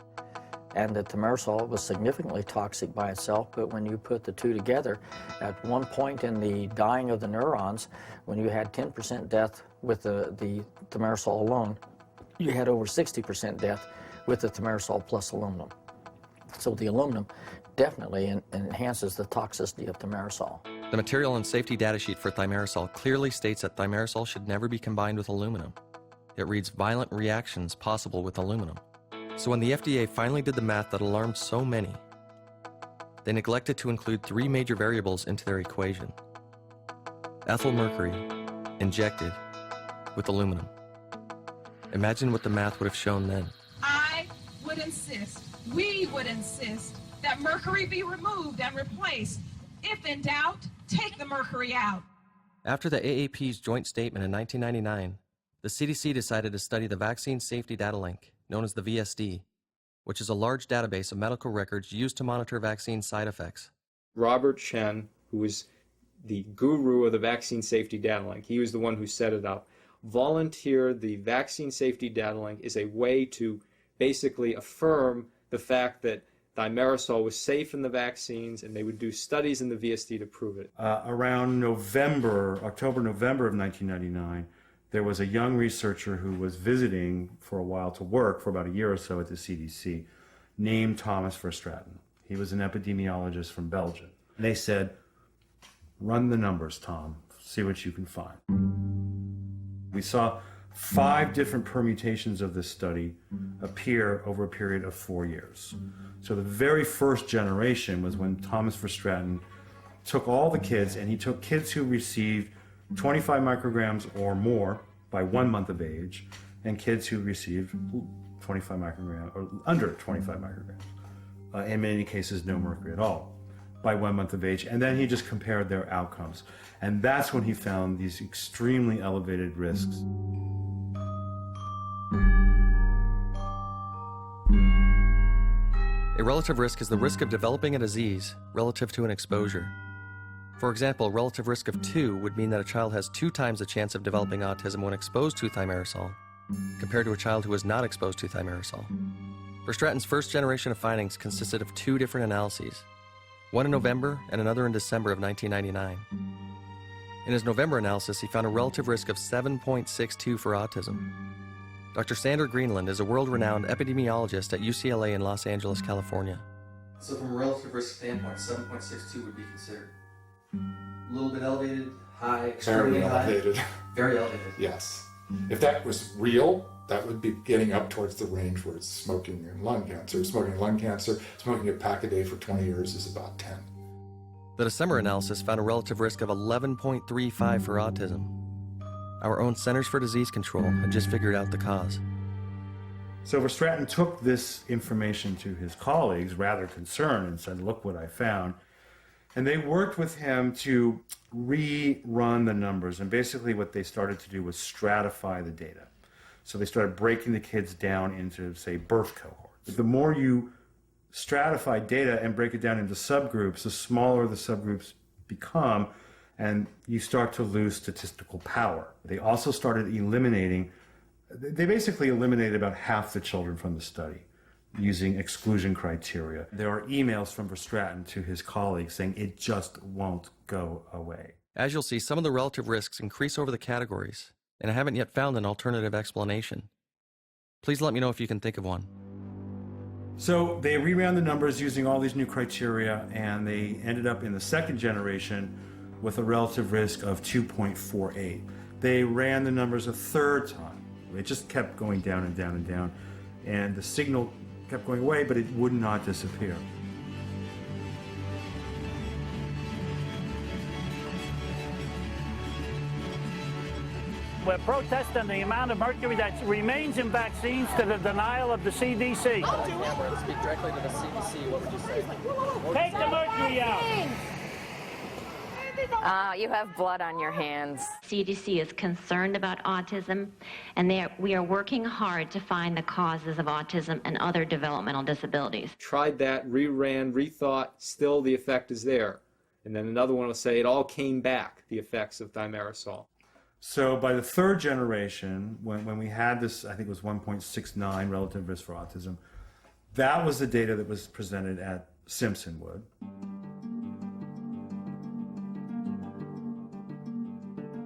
and that thimerosal was significantly toxic by itself. But when you put the two together, at one point in the dying of the neurons, when you had 10% death with the thimerosal alone, you had over 60% death with the thimerosal plus aluminum. So the aluminum definitely enhances the toxicity of thimerosal. The material and safety data sheet for thimerosal clearly states that thimerosal should never be combined with aluminum. It reads violent reactions possible with aluminum. So when the FDA finally did the math that alarmed so many, they neglected to include 3 major variables into their equation. Ethyl mercury injected with aluminum. Imagine what the math would have shown then. I would insist, we would insist, that mercury be removed and replaced. If in doubt, take the mercury out. After the AAP's joint statement in 1999, the CDC decided to study the Vaccine Safety Data Link, known as the VSD, which is a large database of medical records used to monitor vaccine side effects. Robert Chen, who was the guru of the Vaccine Safety Data Link, he was the one who set it up, volunteered the Vaccine Safety Data Link is a way to basically affirm the fact that thimerosal was safe in the vaccines, and they would do studies in the VSD to prove it. Around October, November of 1999, there was a young researcher who was visiting for a while to work for about a year or so at the CDC, named Thomas Verstraeten. He was an epidemiologist from Belgium. And they said, run the numbers, Tom, see what you can find. We saw 5 different permutations of this study appear over a period of 4 years. So the very first generation was when Thomas Verstraeten took all the kids, and he took kids who received 25 micrograms or more by 1 month of age, and kids who received 25 micrograms or under 25 micrograms. In many cases, no mercury at all by 1 month of age. And then he just compared their outcomes. And that's when he found these extremely elevated risks. A relative risk is the risk of developing a disease relative to an exposure. For example, a relative risk of 2 would mean that a child has 2 times the chance of developing autism when exposed to thimerosal, compared to a child who was not exposed to thimerosal. Verstraeten's first generation of findings consisted of 2 different analyses, one in November and another in December of 1999. In his November analysis, he found a relative risk of 7.62 for autism. Dr. Sander Greenland is a world-renowned epidemiologist at UCLA in Los Angeles, California. So from a relative risk standpoint, 7.62 would be considered a little bit elevated, high, extremely high? Very elevated. Very elevated. Yes. If that was real, that would be getting up towards the range where it's smoking and lung cancer. Smoking and lung cancer, smoking a pack a day for 20 years is about 10. The December analysis found a relative risk of 11.35 for autism. Our own Centers for Disease Control had just figured out the cause. So Verstraeten took this information to his colleagues, rather concerned, and said, look what I found. And they worked with him to rerun the numbers. And basically what they started to do was stratify the data. So they started breaking the kids down into, say, birth cohorts. The more you stratify data and break it down into subgroups, the smaller the subgroups become, and you start to lose statistical power. They also started eliminating, they basically eliminated about half the children from the study using exclusion criteria. There are emails from Verstraeten to his colleagues saying it just won't go away. As you'll see, some of the relative risks increase over the categories, and I haven't yet found an alternative explanation. Please let me know if you can think of one. So they reran the numbers using all these new criteria, and they ended up in the second generation with a relative risk of 2.48. They ran the numbers a third time. It just kept going down and down and down, and the signal kept going away, but it would not disappear. We're protesting the amount of mercury that remains in vaccines to the denial of the CDC. Speak directly to the CDC. What would you say? Take the mercury out. You have blood on your hands. CDC is concerned about autism, and we are working hard to find the causes of autism and other developmental disabilities. Tried that, reran, rethought, still the effect is there. And then another one will say it all came back, the effects of thimerosal. So by the third generation, when we had this, I think it was 1.69 relative risk for autism, that was the data that was presented at Simpsonwood.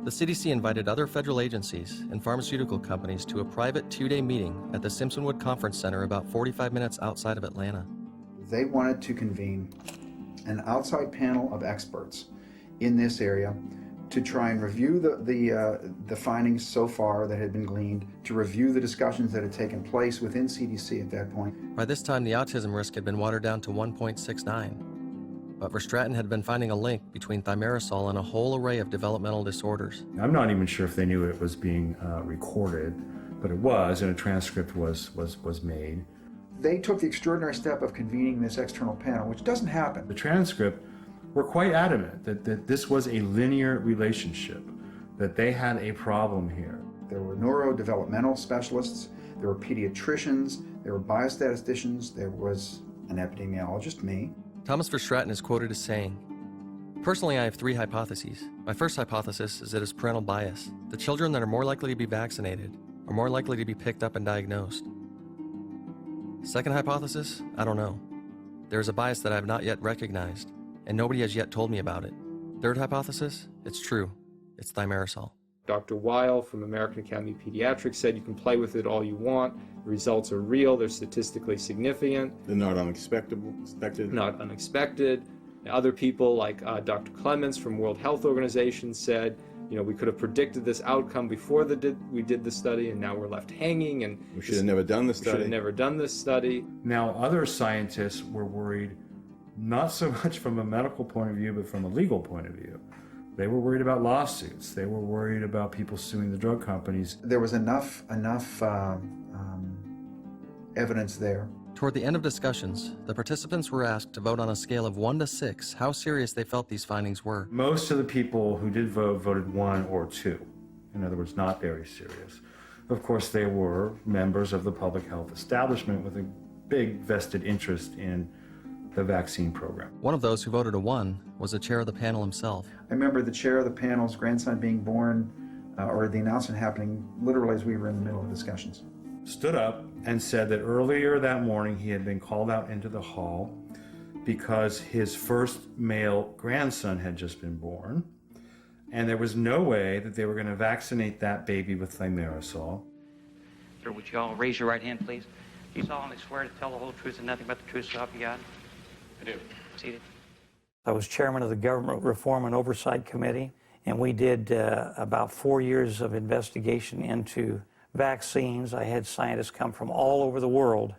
The CDC invited other federal agencies and pharmaceutical companies to a private 2-day meeting at the Simpsonwood Conference Center about 45 minutes outside of Atlanta. They wanted to convene an outside panel of experts in this area to try and review the findings so far that had been gleaned, to review the discussions that had taken place within CDC at that point. By this time, the autism risk had been watered down to 1.69. But Verstraeten had been finding a link between thimerosal and a whole array of developmental disorders. I'm not even sure if they knew it was being recorded, but it was, and a transcript was made. They took the extraordinary step of convening this external panel, which doesn't happen. The transcript were quite adamant that this was a linear relationship, that they had a problem here. There were neurodevelopmental specialists, there were pediatricians, there were biostatisticians, there was an epidemiologist, me. Thomas Verstraeten is quoted as saying, "Personally, I have 3 hypotheses. My first hypothesis is that it's parental bias. The children that are more likely to be vaccinated are more likely to be picked up and diagnosed. Second hypothesis, I don't know. There is a bias that I have not yet recognized, and nobody has yet told me about it. Third hypothesis, it's true. It's thimerosal." Dr. Weil from American Academy of Pediatrics said you can play with it all you want. The results are real. They're statistically significant. They're not unexpected. Not unexpected. Other people like Dr. Clements from World Health Organization said, you know, we could have predicted this outcome before we did the study, and now we're left hanging. And we should have never done this study. We should have never done this study. Now, other scientists were worried, not so much from a medical point of view, but from a legal point of view. They were worried about lawsuits. They were worried about people suing the drug companies. There was enough evidence there. Toward the end of discussions, the participants were asked to vote on a scale of 1 to 6 how serious they felt these findings were. Most of the people who did vote voted 1 or 2. In other words, not very serious. Of course, they were members of the public health establishment with a big vested interest in the vaccine program. One of those who voted a 1 was the chair of the panel himself. I remember the chair of the panel's grandson being born, or the announcement happening literally as we were in the middle of discussions. Stood up and said that earlier that morning he had been called out into the hall because his first male grandson had just been born, and there was no way that they were going to vaccinate that baby with thimerosal. Sir, would you all raise your right hand, please? Do you solemnly swear to tell the whole truth and nothing but the truth, so help you God? I do. Seated. I was chairman of the Government Reform and Oversight Committee, and we did about 4 years of investigation into vaccines. I had scientists come from all over the world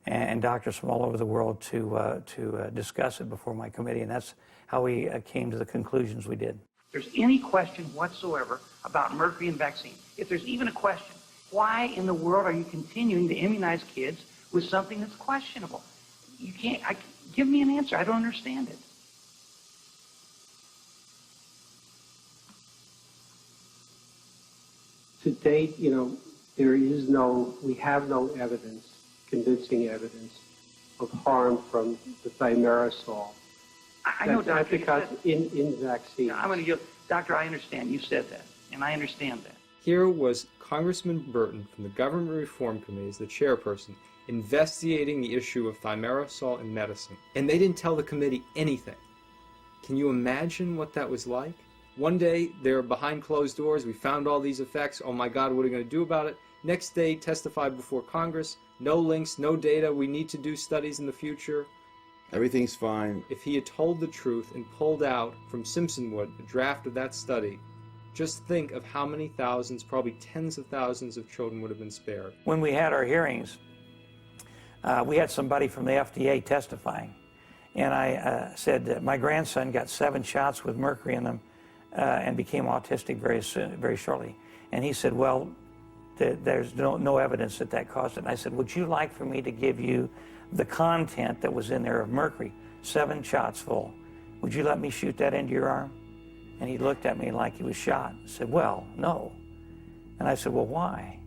and doctors from all over the world to discuss it before my committee, and that's how we came to the conclusions we did. If there's any question whatsoever about mercury and vaccine, if there's even a question, Why in the world are you continuing to immunize kids with something that's questionable? You can't, give me an answer. I don't understand it. To date, we have no evidence, convincing evidence, of harm from the thimerosal. I know, Doctor. Because in vaccines. I'm going to yield. Doctor, I understand. You said that, and I understand that. Here was Congressman Burton from the Government Reform Committee as the chairperson investigating the issue of thimerosal in medicine, and they didn't tell the committee anything. Can you imagine what that was like? One day, they're behind closed doors, we found all these effects, oh my God, what are we going to do about it? Next day, testified before Congress, no links, no data, we need to do studies in the future. Everything's fine. If he had told the truth and pulled out from Simpsonwood a draft of that study, just think of how many thousands, probably tens of thousands of children would have been spared. When we had our hearings, we had somebody from the FDA testifying. And I said that my grandson got 7 shots with mercury in them and became autistic very shortly. And he said, well, there's no evidence that caused it. And I said, would you like for me to give you the content that was in there of mercury, 7 shots full? Would you let me shoot that into your arm? And he looked at me like he was shot. I said, well, no. And I said, well, why?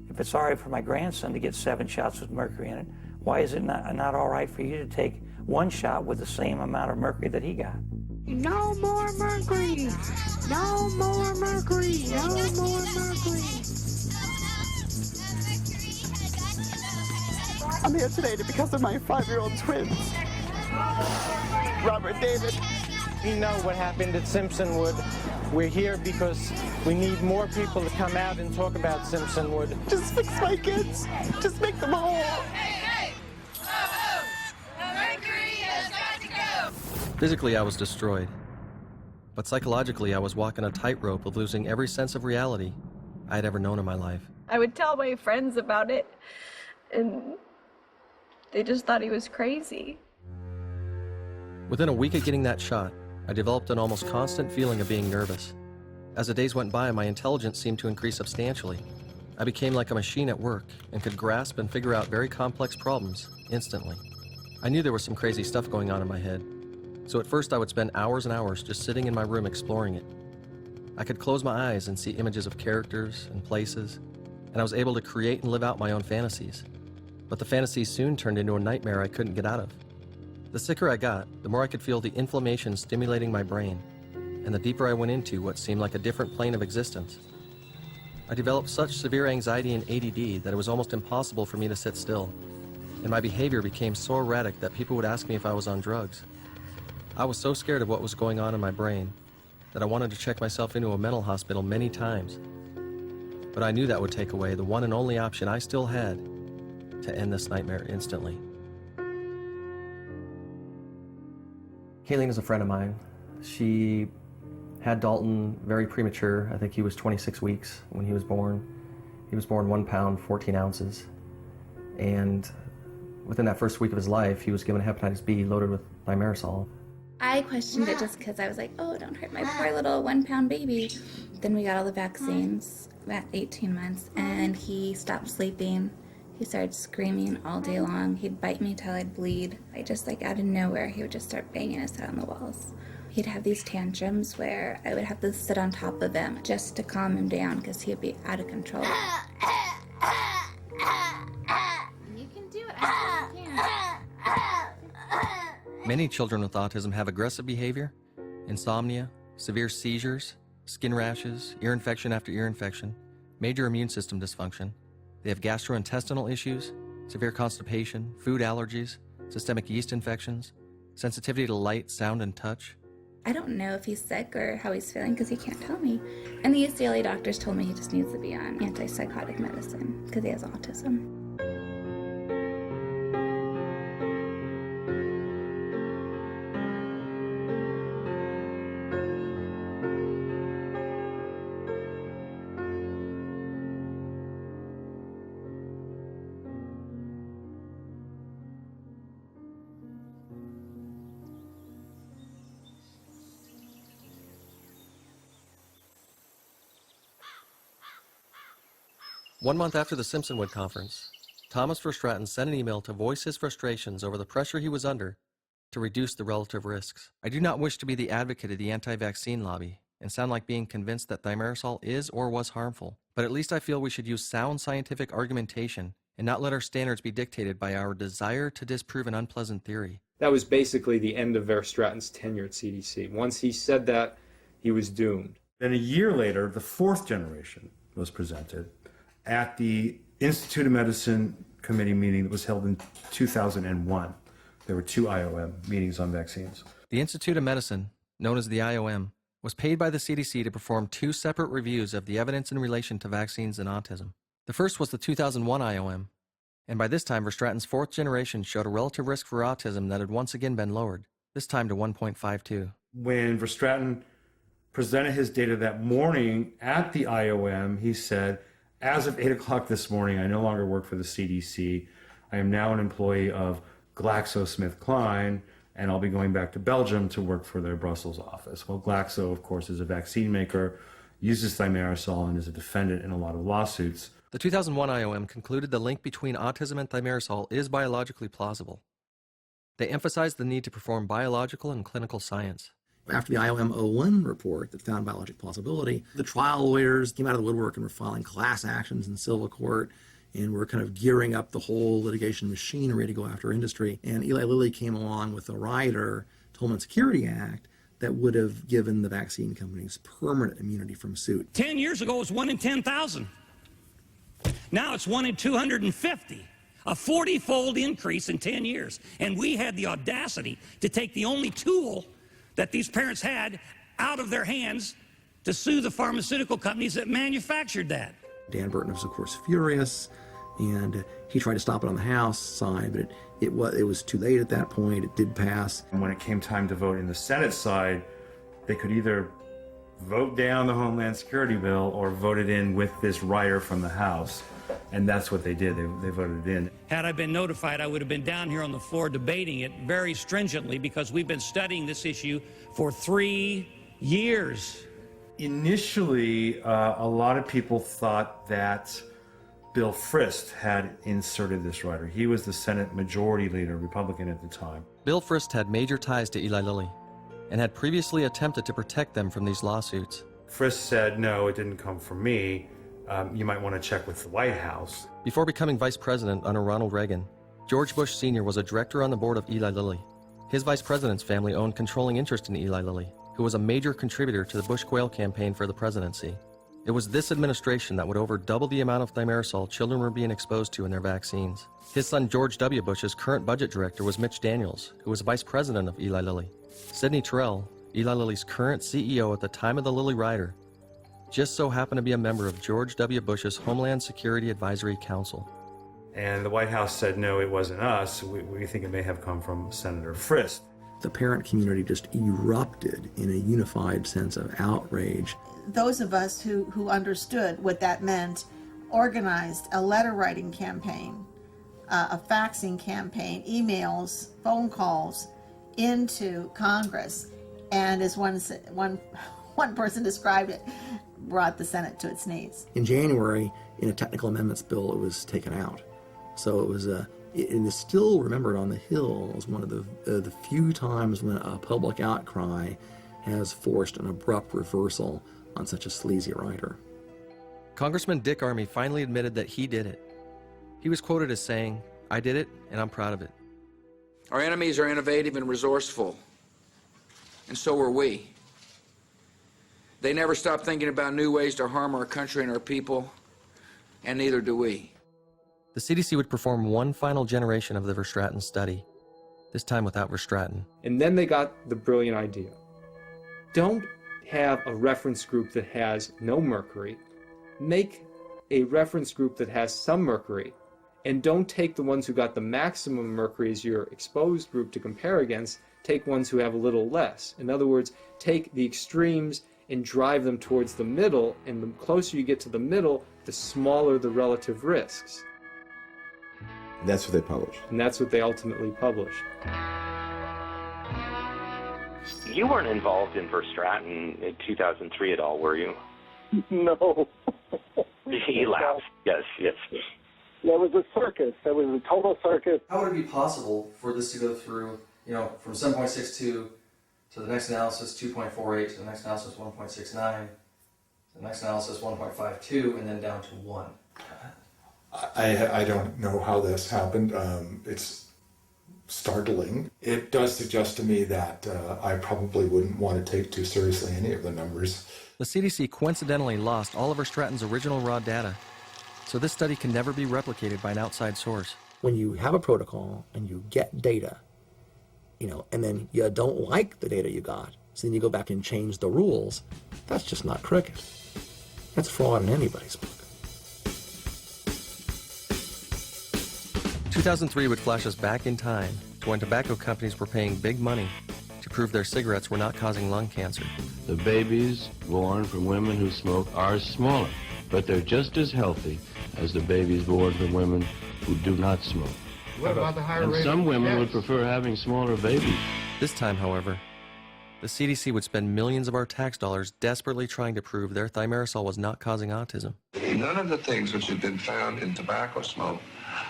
If it's all right for my grandson to get 7 shots with mercury in it, why is it not all right for you to take 1 shot with the same amount of mercury that he got? No more mercury! No more mercury! No more mercury! I'm here today because of my 5-year-old twins, Robert and David. We know what happened at Simpsonwood. We're here because we need more people to come out and talk about Simpsonwood. Just fix my kids. Just make them whole. Hey! Oh! Mercury has got to go! Physically, I was destroyed. But psychologically, I was walking a tightrope of losing every sense of reality I had ever known in my life. I would tell my friends about it, and they just thought he was crazy. Within a week of getting that shot, I developed an almost constant feeling of being nervous. As the days went by, my intelligence seemed to increase substantially. I became like a machine at work and could grasp and figure out very complex problems instantly. I knew there was some crazy stuff going on in my head, so at first I would spend hours and hours just sitting in my room exploring it. I could close my eyes and see images of characters and places, and I was able to create and live out my own fantasies. But the fantasies soon turned into a nightmare I couldn't get out of. The sicker I got, the more I could feel the inflammation stimulating my brain, and the deeper I went into what seemed like a different plane of existence. I developed such severe anxiety and ADD that it was almost impossible for me to sit still, and my behavior became so erratic that people would ask me if I was on drugs. I was so scared of what was going on in my brain that I wanted to check myself into a mental hospital many times. But I knew that would take away the one and only option I still had to end this nightmare instantly. Kayleen is a friend of mine. She had Dalton very premature. I think he was 26 weeks when he was born. He was born 1 pound, 14 ounces. And within that first week of his life, he was given hepatitis B loaded with thimerosal. I questioned it just because I was like, oh, don't hurt my poor little 1 pound baby. Then we got all the vaccines at 18 months, and he stopped sleeping. He started screaming all day long. He'd bite me till I'd bleed. I just, like, out of nowhere, he would just start banging his head on the walls. He'd have these tantrums where I would have to sit on top of him just to calm him down because he'd be out of control. You can do it. I know you can. Many children with autism have aggressive behavior, insomnia, severe seizures, skin rashes, ear infection after ear infection, major immune system dysfunction. They have gastrointestinal issues, severe constipation, food allergies, systemic yeast infections, sensitivity to light, sound, and touch. I don't know if he's sick or how he's feeling because he can't tell me. And the UCLA doctors told me he just needs to be on antipsychotic medicine because he has autism. 1 month after the Simpsonwood conference, Thomas Verstraeten sent an email to voice his frustrations over the pressure he was under to reduce the relative risks. I do not wish to be the advocate of the anti-vaccine lobby and sound like being convinced that thimerosal is or was harmful, but at least I feel we should use sound scientific argumentation and not let our standards be dictated by our desire to disprove an unpleasant theory. That was basically the end of Verstraeten's tenure at CDC. Once he said that, he was doomed. Then a year later, the fourth generation was presented at the Institute of Medicine committee meeting that was held in 2001. There were 2 IOM meetings on vaccines. The Institute of Medicine, known as the IOM, was paid by the CDC to perform 2 separate reviews of the evidence in relation to vaccines and autism. The first was the 2001 IOM, and by this time Verstraeten's 4th generation showed a relative risk for autism that had once again been lowered, this time to 1.52. When Verstraeten presented his data that morning at the IOM, he said, as of 8 o'clock this morning, I no longer work for the CDC. I am now an employee of GlaxoSmithKline, and I'll be going back to Belgium to work for their Brussels office. Well, Glaxo, of course, is a vaccine maker, uses thimerosal, and is a defendant in a lot of lawsuits. The 2001 IOM concluded the link between autism and thimerosal is biologically plausible. They emphasized the need to perform biological and clinical science. After the IOM 01 report that found biologic plausibility, the trial lawyers came out of the woodwork and were filing class actions in civil court, and we're kind of gearing up the whole litigation machinery to go after industry. And Eli Lilly came along with a rider, Homeland Security Act, that would have given the vaccine companies permanent immunity from suit. 10 years ago, it was 1 in 10,000. Now it's 1 in 250. A 40-fold increase in 10 years. And we had the audacity to take the only tool that these parents had out of their hands to sue the pharmaceutical companies that manufactured that. Dan Burton was, of course, furious, and he tried to stop it on the House side, but it was too late at that point. It did pass. And when it came time to vote in the Senate side, they could either vote down the Homeland Security bill or vote it in with this rider from the House. And that's what they did. They voted it in. Had I been notified, I would have been down here on the floor debating it very stringently because we've been studying this issue for 3 years. Initially, a lot of people thought that Bill Frist had inserted this rider. He was the Senate Majority Leader, Republican at the time. Bill Frist had major ties to Eli Lilly and had previously attempted to protect them from these lawsuits. Frist said, no, it didn't come from me. You might want to check with the White House. Before becoming vice president under Ronald Reagan, George Bush Sr. was a director on the board of Eli Lilly. His vice president's family owned controlling interest in Eli Lilly, who was a major contributor to the Bush Quayle campaign for the presidency. It was this administration that would over double the amount of thimerosal children were being exposed to in their vaccines. His son George W. Bush's current budget director was Mitch Daniels, who was vice president of Eli Lilly. Sidney Terrell, Eli Lilly's current CEO at the time of the Lilly rider, just so happened to be a member of George W. Bush's Homeland Security Advisory Council. And the White House said, no, it wasn't us. We think it may have come from Senator Frist. The parent community just erupted in a unified sense of outrage. Those of us who understood what that meant organized a letter writing campaign, a faxing campaign, emails, phone calls into Congress, and as one person described it, brought the Senate to its knees. In January, in a technical amendments bill, it was taken out. So it was it is still remembered on the Hill as one of the few times when a public outcry has forced an abrupt reversal on such a sleazy rider. Congressman Dick Armey finally admitted that he did it. He was quoted as saying, "I did it, and I'm proud of it." Our enemies are innovative and resourceful, and so are we. They never stop thinking about new ways to harm our country and our people, and neither do we. The CDC would perform one final generation of the Verstraeten study, this time without Verstraeten. And then they got the brilliant idea. Don't have a reference group that has no mercury. Make a reference group that has some mercury. And don't take the ones who got the maximum mercury as your exposed group to compare against. Take ones who have a little less. In other words, take the extremes and drive them towards the middle, and the closer you get to the middle, the smaller the relative risks. That's what they published. And that's what they ultimately published. You weren't involved in Verstraeten in 2003 at all, were you? No. He laughed. Yes, yes. There was a circus. There was a total circus. How would it be possible for this to go through, from 7.62 to the next analysis 2.48, to the next analysis 1.69, to the next analysis 1.52, and then down to 1? I don't know how this happened. It's startling. It does suggest to me that I probably wouldn't want to take too seriously any of the numbers. The CDC coincidentally lost Oliver Stratton's original raw data, so this study can never be replicated by an outside source. When you have a protocol and you get data, and then you don't like the data you got, so then you go back and change the rules, that's just not cricket. That's fraud in anybody's book. 2003 would flash us back in time to when tobacco companies were paying big money to prove their cigarettes were not causing lung cancer. The babies born from women who smoke are smaller, but they're just as healthy as the babies born from women who do not smoke. What about the higher rate? And some women would prefer having smaller babies. This time, however, the CDC would spend millions of our tax dollars desperately trying to prove their Thimerosal was not causing autism. None of the things which have been found in tobacco smoke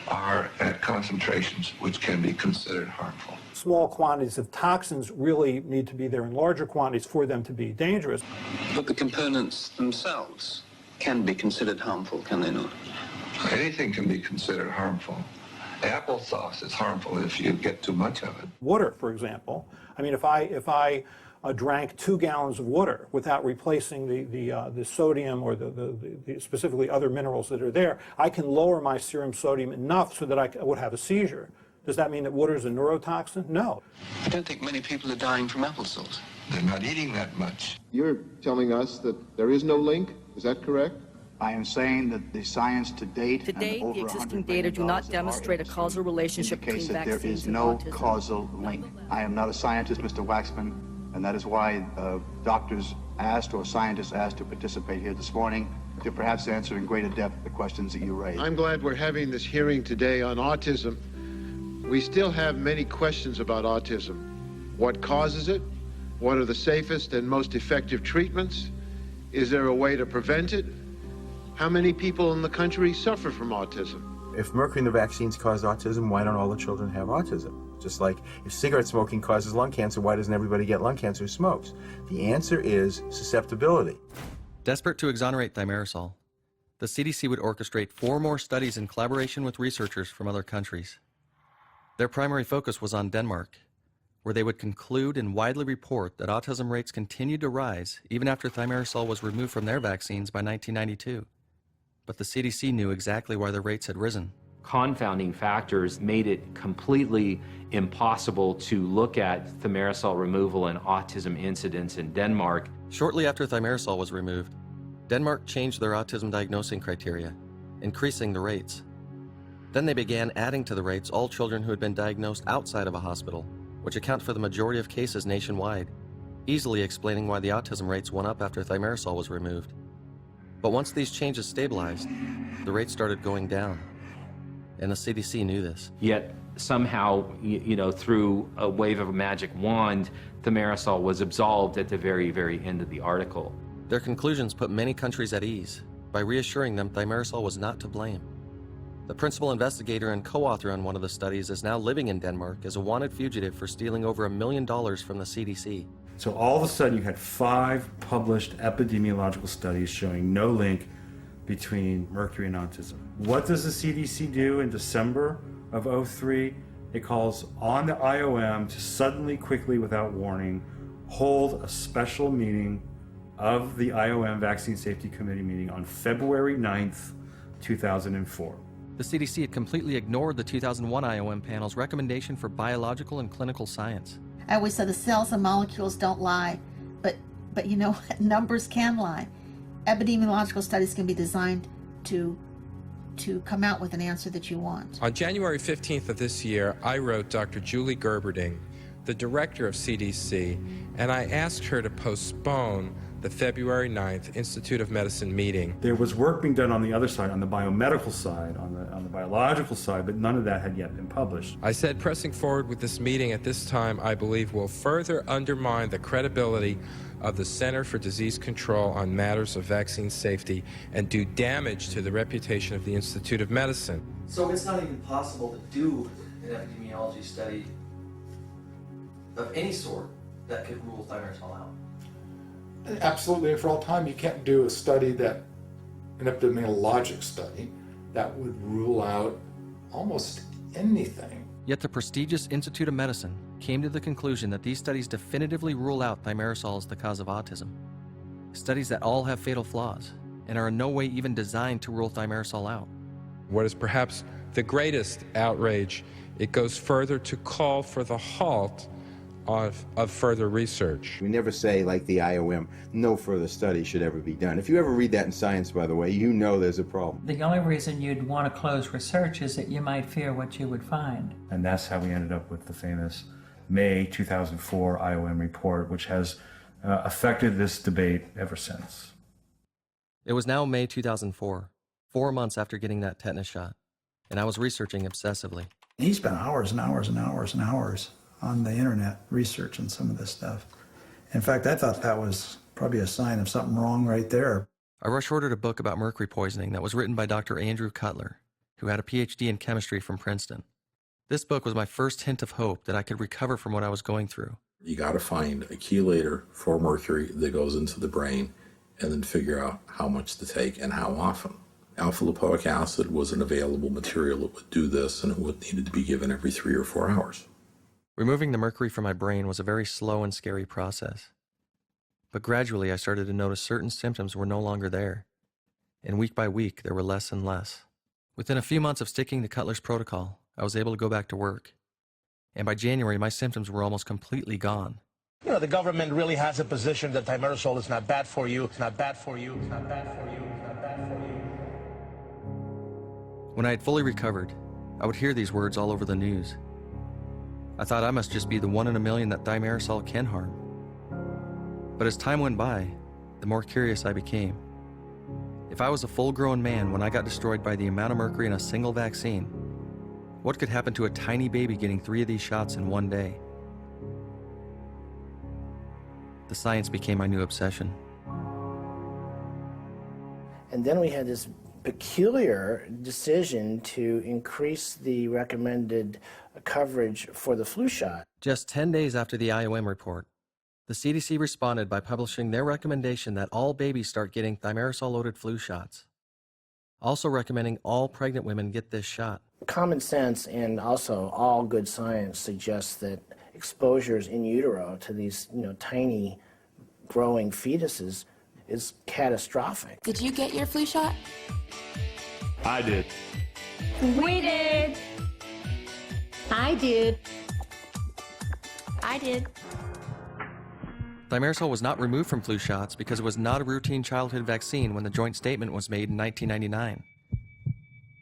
are at concentrations which can be considered harmful. Small quantities of toxins really need to be there in larger quantities for them to be dangerous. But the components themselves can be considered harmful, can they not? Anything can be considered harmful. Applesauce is harmful if you get too much of it. Water, for example. I mean, if I drank 2 gallons of water without replacing the sodium or the specifically other minerals that are there, I can lower my serum sodium enough so that I would have a seizure. Does that mean that water is a neurotoxin? No. I don't think many people are dying from applesauce. They're not eating that much. You're telling us that there is no link? Is that correct? I am saying that the science to date, the existing data do not demonstrate a causal relationship between that vaccines there is and no autism. causal link. I am not a scientist, Mr. Waxman, and that is why doctors asked or scientists asked to participate here this morning to perhaps answer in greater depth the questions that you raised. I'm glad we're having this hearing today on autism. We still have many questions about autism. What causes it? What are the safest and most effective treatments? Is there a way to prevent it? How many people in the country suffer from autism? If mercury in the vaccines caused autism, why don't all the children have autism? Just like if cigarette smoking causes lung cancer, why doesn't everybody get lung cancer who smokes? The answer is susceptibility. Desperate to exonerate Thimerosal, the CDC would orchestrate 4 more studies in collaboration with researchers from other countries. Their primary focus was on Denmark, where they would conclude and widely report that autism rates continued to rise even after Thimerosal was removed from their vaccines by 1992. But the CDC knew exactly why the rates had risen. Confounding factors made it completely impossible to look at Thimerosal removal and autism incidence in Denmark. Shortly after Thimerosal was removed, Denmark changed their autism diagnosing criteria, increasing the rates. Then they began adding to the rates all children who had been diagnosed outside of a hospital, which account for the majority of cases nationwide, easily explaining why the autism rates went up after Thimerosal was removed. But once these changes stabilized, the rates started going down. And the CDC knew this. Yet somehow, through a wave of a magic wand, Thimerosal was absolved at the very, very end of the article. Their conclusions put many countries at ease by reassuring them Thimerosal was not to blame. The principal investigator and co-author on one of the studies is now living in Denmark as a wanted fugitive for stealing over $1 million from the CDC. So all of a sudden you had 5 published epidemiological studies showing no link between mercury and autism. What does the CDC do in December of 2003? It calls on the IOM to suddenly, quickly, without warning, hold a special meeting of the IOM Vaccine Safety Committee meeting on February 9th, 2004. The CDC had completely ignored the 2001 IOM panel's recommendation for biological and clinical science. I always said the cells and molecules don't lie, but numbers can lie. Epidemiological studies can be designed to come out with an answer that you want. On January 15th of this year, I wrote Dr. Julie Gerberding, the director of CDC, and I asked her to postpone the February 9th Institute of Medicine meeting. There was work being done on the other side, on the biomedical side, on the biological side, but none of that had yet been published. I said pressing forward with this meeting at this time, I believe, will further undermine the credibility of the Center for Disease Control on matters of vaccine safety and do damage to the reputation of the Institute of Medicine. So it's not even possible to do an epidemiology study of any sort that could rule thimerosal out? Absolutely, for all time, you can't do a study an epidemiologic study that would rule out almost anything. Yet the prestigious Institute of Medicine came to the conclusion that these studies definitively rule out thimerosal as the cause of autism. Studies that all have fatal flaws and are in no way even designed to rule thimerosal out. What is perhaps the greatest outrage, it goes further to call for the halt of further research. We never say, like the IOM, no further study should ever be done. If you ever read that in Science, by the way, you know there's a problem. The only reason you'd want to close research is that you might fear what you would find. And that's how we ended up with the famous May 2004 IOM report, which has affected this debate ever since. It was now May 2004, 4 months after getting that tetanus shot, and I was researching obsessively. He spent hours and hours and hours and hours on the internet researching some of this stuff. In fact, I thought that was probably a sign of something wrong right there. I rush ordered a book about mercury poisoning that was written by Dr. Andrew Cutler, who had a PhD in chemistry from Princeton. This book was my first hint of hope that I could recover from what I was going through. You got to find a chelator for mercury that goes into the brain and then figure out how much to take and how often. Alpha-lipoic acid was an available material that would do this, and it needed to be given every 3 or 4 hours. Removing the mercury from my brain was a very slow and scary process. But gradually I started to notice certain symptoms were no longer there, and week by week there were less and less. Within a few months of sticking to Cutler's protocol, I was able to go back to work. And by January, my symptoms were almost completely gone. You know, the government really has a position that thimerosal is not bad for you, it's not bad for you, it's not bad for you, it's not bad for you. When I had fully recovered, I would hear these words all over the news. I thought I must just be the 1 in a million that thimerosal can harm. But as time went by, the more curious I became. If I was a full-grown man when I got destroyed by the amount of mercury in a single vaccine, what could happen to a tiny baby getting 3 of these shots in one day? The science became my new obsession. And then we had this peculiar decision to increase the recommended coverage for the flu shot. Just 10 days after the IOM report, the CDC responded by publishing their recommendation that all babies start getting thimerosal-loaded flu shots, also recommending all pregnant women get this shot. Common sense and also all good science suggests that exposures in utero to these, tiny growing fetuses is catastrophic. Did you get your flu shot? I did. We did. I did. I did. Thimerosal was not removed from flu shots because it was not a routine childhood vaccine when the joint statement was made in 1999.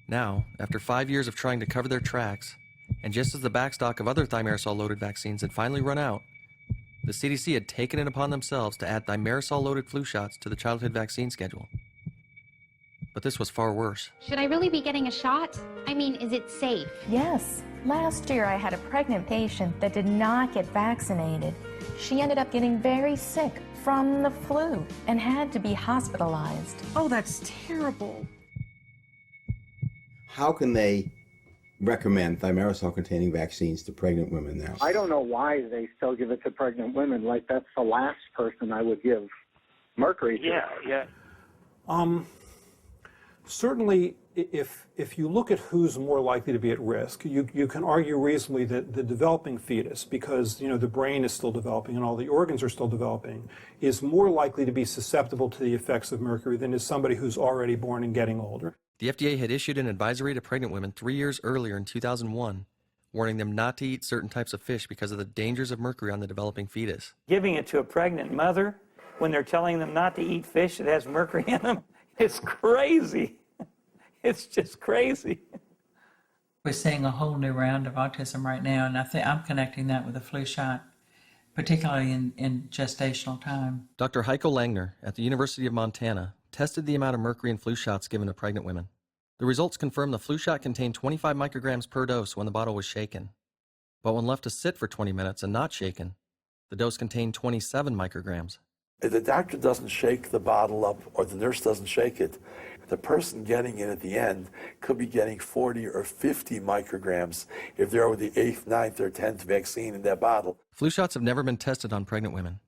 Now, after 5 years of trying to cover their tracks, and just as the backstock of other thimerosal-loaded vaccines had finally run out, the CDC had taken it upon themselves to add thimerosal-loaded flu shots to the childhood vaccine schedule. But this was far worse. Should I really be getting a shot? I mean, is it safe? Yes. Last year I had a pregnant patient that did not get vaccinated. She ended up getting very sick from the flu and had to be hospitalized. Oh, that's terrible. How can they recommend thimerosal-containing vaccines to pregnant women now? I don't know why they still give it to pregnant women. Like, that's the last person I would give mercury to. Yeah. Certainly, if you look at who's more likely to be at risk, you can argue reasonably that the developing fetus, because the brain is still developing and all the organs are still developing, is more likely to be susceptible to the effects of mercury than is somebody who's already born and getting older. The FDA had issued an advisory to pregnant women 3 years earlier in 2001, warning them not to eat certain types of fish because of the dangers of mercury on the developing fetus. Giving it to a pregnant mother when they're telling them not to eat fish that has mercury in them, it's crazy. It's just crazy. We're seeing a whole new round of autism right now, and I think I'm connecting that with the flu shot particularly in gestational time. Dr. Heiko Langner at the University of Montana tested the amount of mercury in flu shots given to pregnant women. The results confirmed the flu shot contained 25 micrograms per dose when the bottle was shaken. But when left to sit for 20 minutes and not shaken, the dose contained 27 micrograms. If the doctor doesn't shake the bottle up or the nurse doesn't shake it, the person getting it at the end could be getting 40 or 50 micrograms if they're over the 8th, 9th, or 10th vaccine in that bottle. Flu shots have never been tested on pregnant women.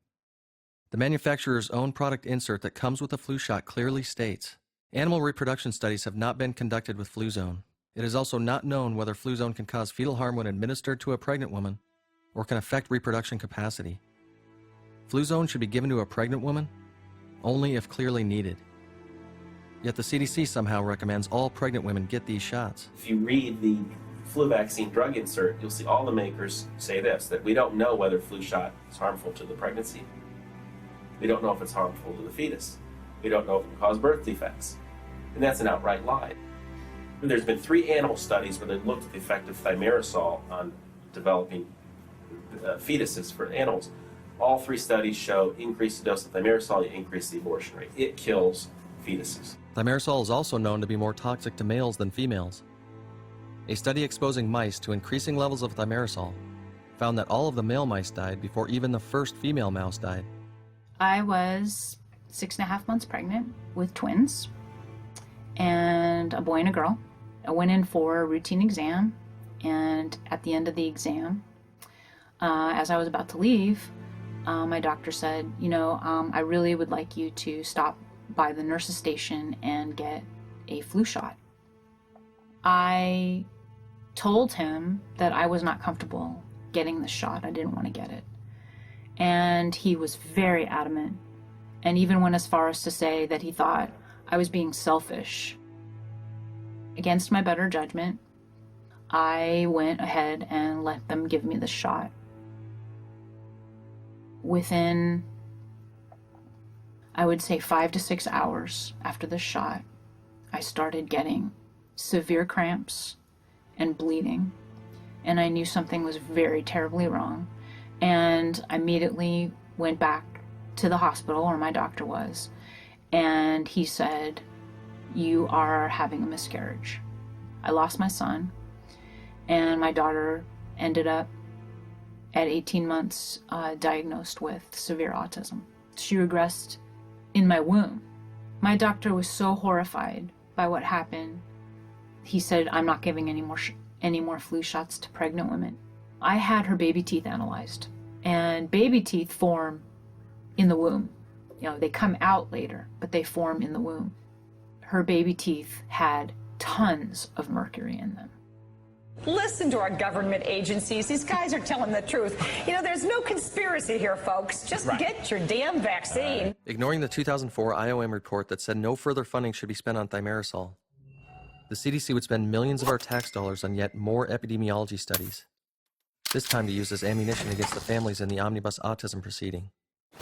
The manufacturer's own product insert that comes with a flu shot clearly states, animal reproduction studies have not been conducted with Fluzone. It is also not known whether Fluzone can cause fetal harm when administered to a pregnant woman or can affect reproduction capacity. Fluzone should be given to a pregnant woman only if clearly needed. Yet the CDC somehow recommends all pregnant women get these shots. If you read the flu vaccine drug insert, you'll see all the makers say this, that we don't know whether flu shot is harmful to the pregnancy. We don't know if it's harmful to the fetus. We don't know if it can cause birth defects. And that's an outright lie. There's been 3 animal studies where they looked at the effect of thimerosal on developing fetuses for animals. All 3 studies show increase the dose of thimerosal, you increase the abortion rate. It kills fetuses. Thimerosal is also known to be more toxic to males than females. A study exposing mice to increasing levels of thimerosal found that all of the male mice died before even the first female mouse died. I was 6.5 months pregnant with twins and a boy and a girl. I went in for a routine exam, and at the end of the exam, as I was about to leave, my doctor said, I really would like you to stop by the nurse's station and get a flu shot. I told him that I was not comfortable getting the shot. I didn't want to get it. And he was very adamant, and even went as far as to say that he thought I was being selfish. Against my better judgment, I went ahead and let them give me the shot. Within, I would say, 5 to 6 hours after the shot, I started getting severe cramps and bleeding, and I knew something was very terribly wrong. And I immediately went back to the hospital where my doctor was, and he said, "You are having a miscarriage." I lost my son, and my daughter ended up at 18 months diagnosed with severe autism. She regressed in my womb. My doctor was so horrified by what happened. He said, "I'm not giving any more flu shots to pregnant women." I had her baby teeth analyzed, and baby teeth form in the womb. They come out later, but they form in the womb. Her baby teeth had tons of mercury in them. Listen to our government agencies. These guys are telling the truth. There's no conspiracy here, folks. Just get your damn vaccine. Ignoring the 2004 IOM report that said no further funding should be spent on thimerosal, the CDC would spend millions of our tax dollars on yet more epidemiology studies, this time to use as ammunition against the families in the omnibus autism proceeding.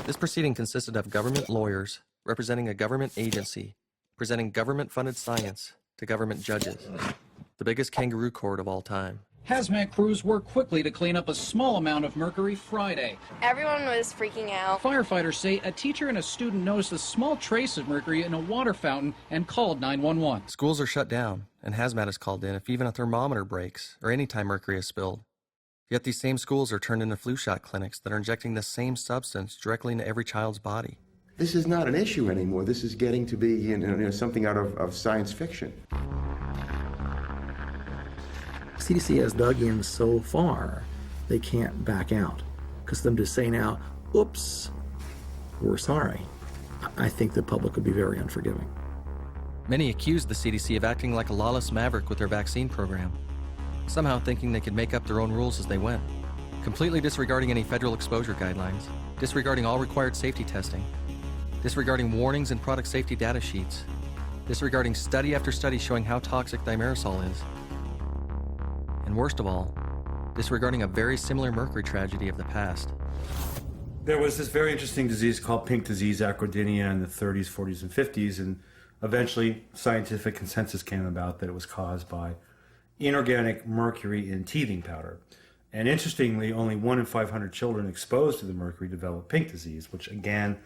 This proceeding consisted of government lawyers representing a government agency, presenting government-funded science to government judges. The biggest kangaroo court of all time. Hazmat crews worked quickly to clean up a small amount of mercury Friday. Everyone was freaking out. Firefighters say a teacher and a student noticed a small trace of mercury in a water fountain and called 911. Schools are shut down, and hazmat is called in if even a thermometer breaks or any time mercury is spilled. Yet these same schools are turned into flu shot clinics that are injecting the same substance directly into every child's body. This is not an issue anymore. This is getting to be something out of science fiction. CDC has dug in so far, they can't back out. Because them to say now, oops, we're sorry, I think the public would be very unforgiving. Many accused the CDC of acting like a lawless maverick with their vaccine program, somehow thinking they could make up their own rules as they went, completely disregarding any federal exposure guidelines, disregarding all required safety testing, disregarding warnings and product safety data sheets, disregarding study after study showing how toxic thimerosal is, and worst of all, disregarding a very similar mercury tragedy of the past. There was this very interesting disease called pink disease, acrodynia, in the 30s, 40s, and 50s, and eventually scientific consensus came about that it was caused by inorganic mercury in teething powder. And interestingly, only 1 in 500 children exposed to the mercury develop pink disease, which again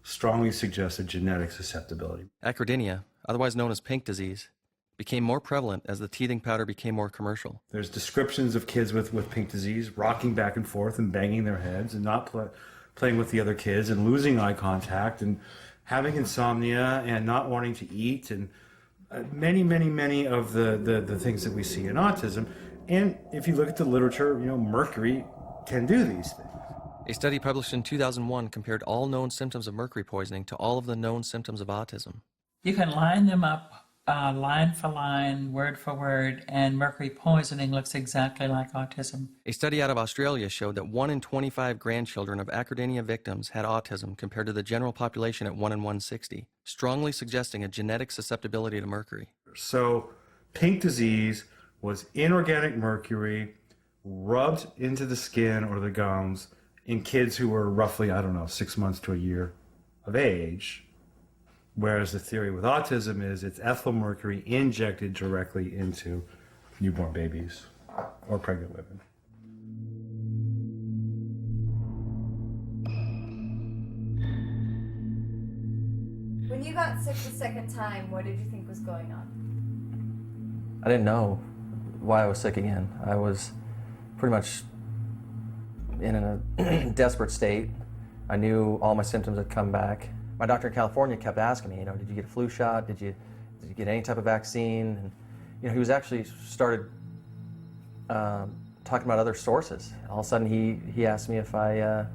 strongly suggests a genetic susceptibility. Acrodynia, otherwise known as pink disease, became more prevalent as the teething powder became more commercial. There's descriptions of kids with pink disease rocking back and forth and banging their heads and not playing with the other kids and losing eye contact and having insomnia and not wanting to eat and many of the things that we see in autism. And if you look at the literature, mercury can do these things. A study published in 2001 compared all known symptoms of mercury poisoning to all of the known symptoms of autism. You can line them up line for line, word for word, and mercury poisoning looks exactly like autism. A study out of Australia showed that 1 in 25 grandchildren of acrodynia victims had autism compared to the general population at 1 in 160, strongly suggesting a genetic susceptibility to mercury. So pink disease was inorganic mercury rubbed into the skin or the gums in kids who were roughly, 6 months to a year of age. Whereas the theory with autism is it's ethyl mercury injected directly into newborn babies or pregnant women. When you got sick the second time, what did you think was going on? I didn't know why I was sick again. I was pretty much in a desperate state. I knew all my symptoms had come back. My doctor in California kept asking me, did you get a flu shot? Did you get any type of vaccine? And, he was actually started talking about other sources. All of a sudden, he asked me if I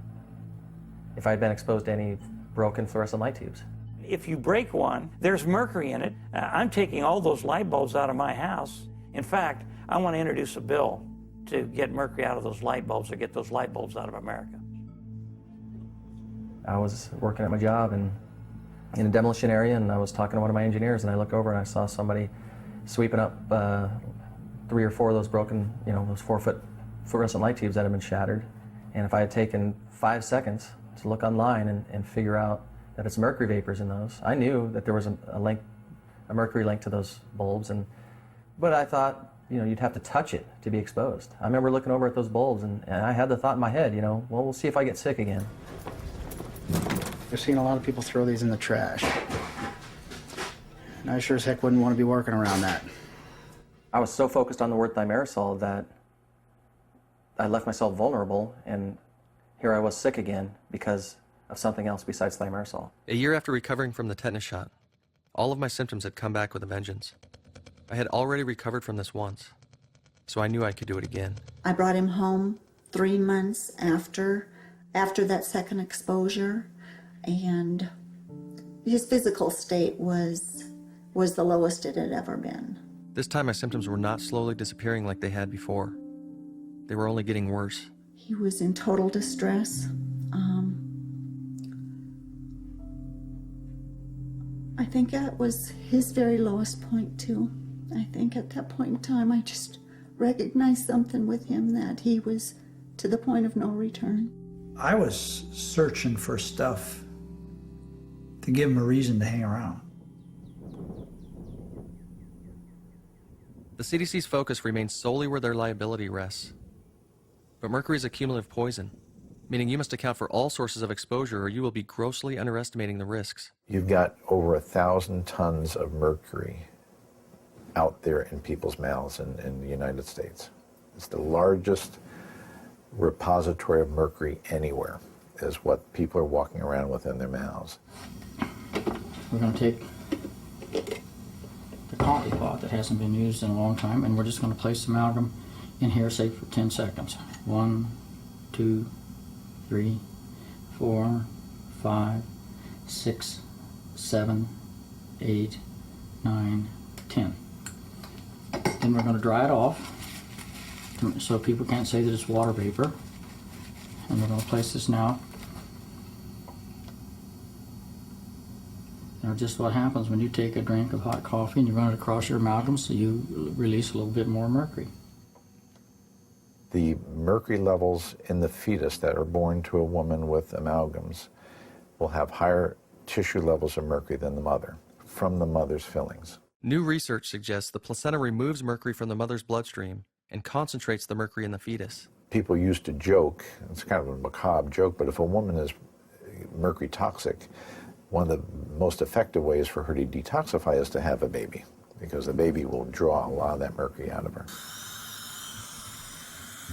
had been exposed to any broken fluorescent light tubes. If you break one, there's mercury in it. I'm taking all those light bulbs out of my house. In fact, I want to introduce a bill to get mercury out of those light bulbs or get those light bulbs out of America. I was working at my job in a demolition area, and I was talking to one of my engineers, and I looked over and I saw somebody sweeping up 3 or 4 of those broken, those 4-foot fluorescent light tubes that had been shattered. And if I had taken 5 seconds to look online and figure out that it's mercury vapors in those, I knew that there was a mercury link to those bulbs. But I thought, you'd have to touch it to be exposed. I remember looking over at those bulbs, and I had the thought in my head, we'll see if I get sick again. I've seen a lot of people throw these in the trash. And I sure as heck wouldn't want to be working around that. I was so focused on the word thimerosal that I left myself vulnerable, and here I was sick again because of something else besides thimerosal. A year after recovering from the tetanus shot, all of my symptoms had come back with a vengeance. I had already recovered from this once, so I knew I could do it again. I brought him home 3 months after that second exposure, and his physical state was the lowest it had ever been. This time my symptoms were not slowly disappearing like they had before. They were only getting worse. He was in total distress. I think that was his very lowest point too. I think at that point in time I just recognized something with him, that he was to the point of no return. I was searching for stuff to give him a reason to hang around. The CDC's focus remains solely where their liability rests. But mercury is a cumulative poison, meaning you must account for all sources of exposure or you will be grossly underestimating the risks. You've got over 1,000 tons of mercury out there in people's mouths in the United States. It's the largest repository of mercury anywhere, is what people are walking around with in their mouths. We're going to take the coffee pot that hasn't been used in a long time, and we're just going to place the amalgam in here, say, for 10 seconds. 1, 2, 3, 4, 5, 6, 7, 8, 9, 10. Then we're going to dry it off so people can't say that it's water vapor. And we're going to place this now. Just what happens when you take a drink of hot coffee and you run it across your amalgam, so you release a little bit more mercury. The mercury levels in the fetus that are born to a woman with amalgams will have higher tissue levels of mercury than the mother, from the mother's fillings. New research suggests the placenta removes mercury from the mother's bloodstream and concentrates the mercury in the fetus. people used to joke, it's kind of a macabre joke, but if a woman is mercury toxic, one of the most effective ways for her to detoxify is to have a baby, because the baby will draw a lot of that mercury out of her.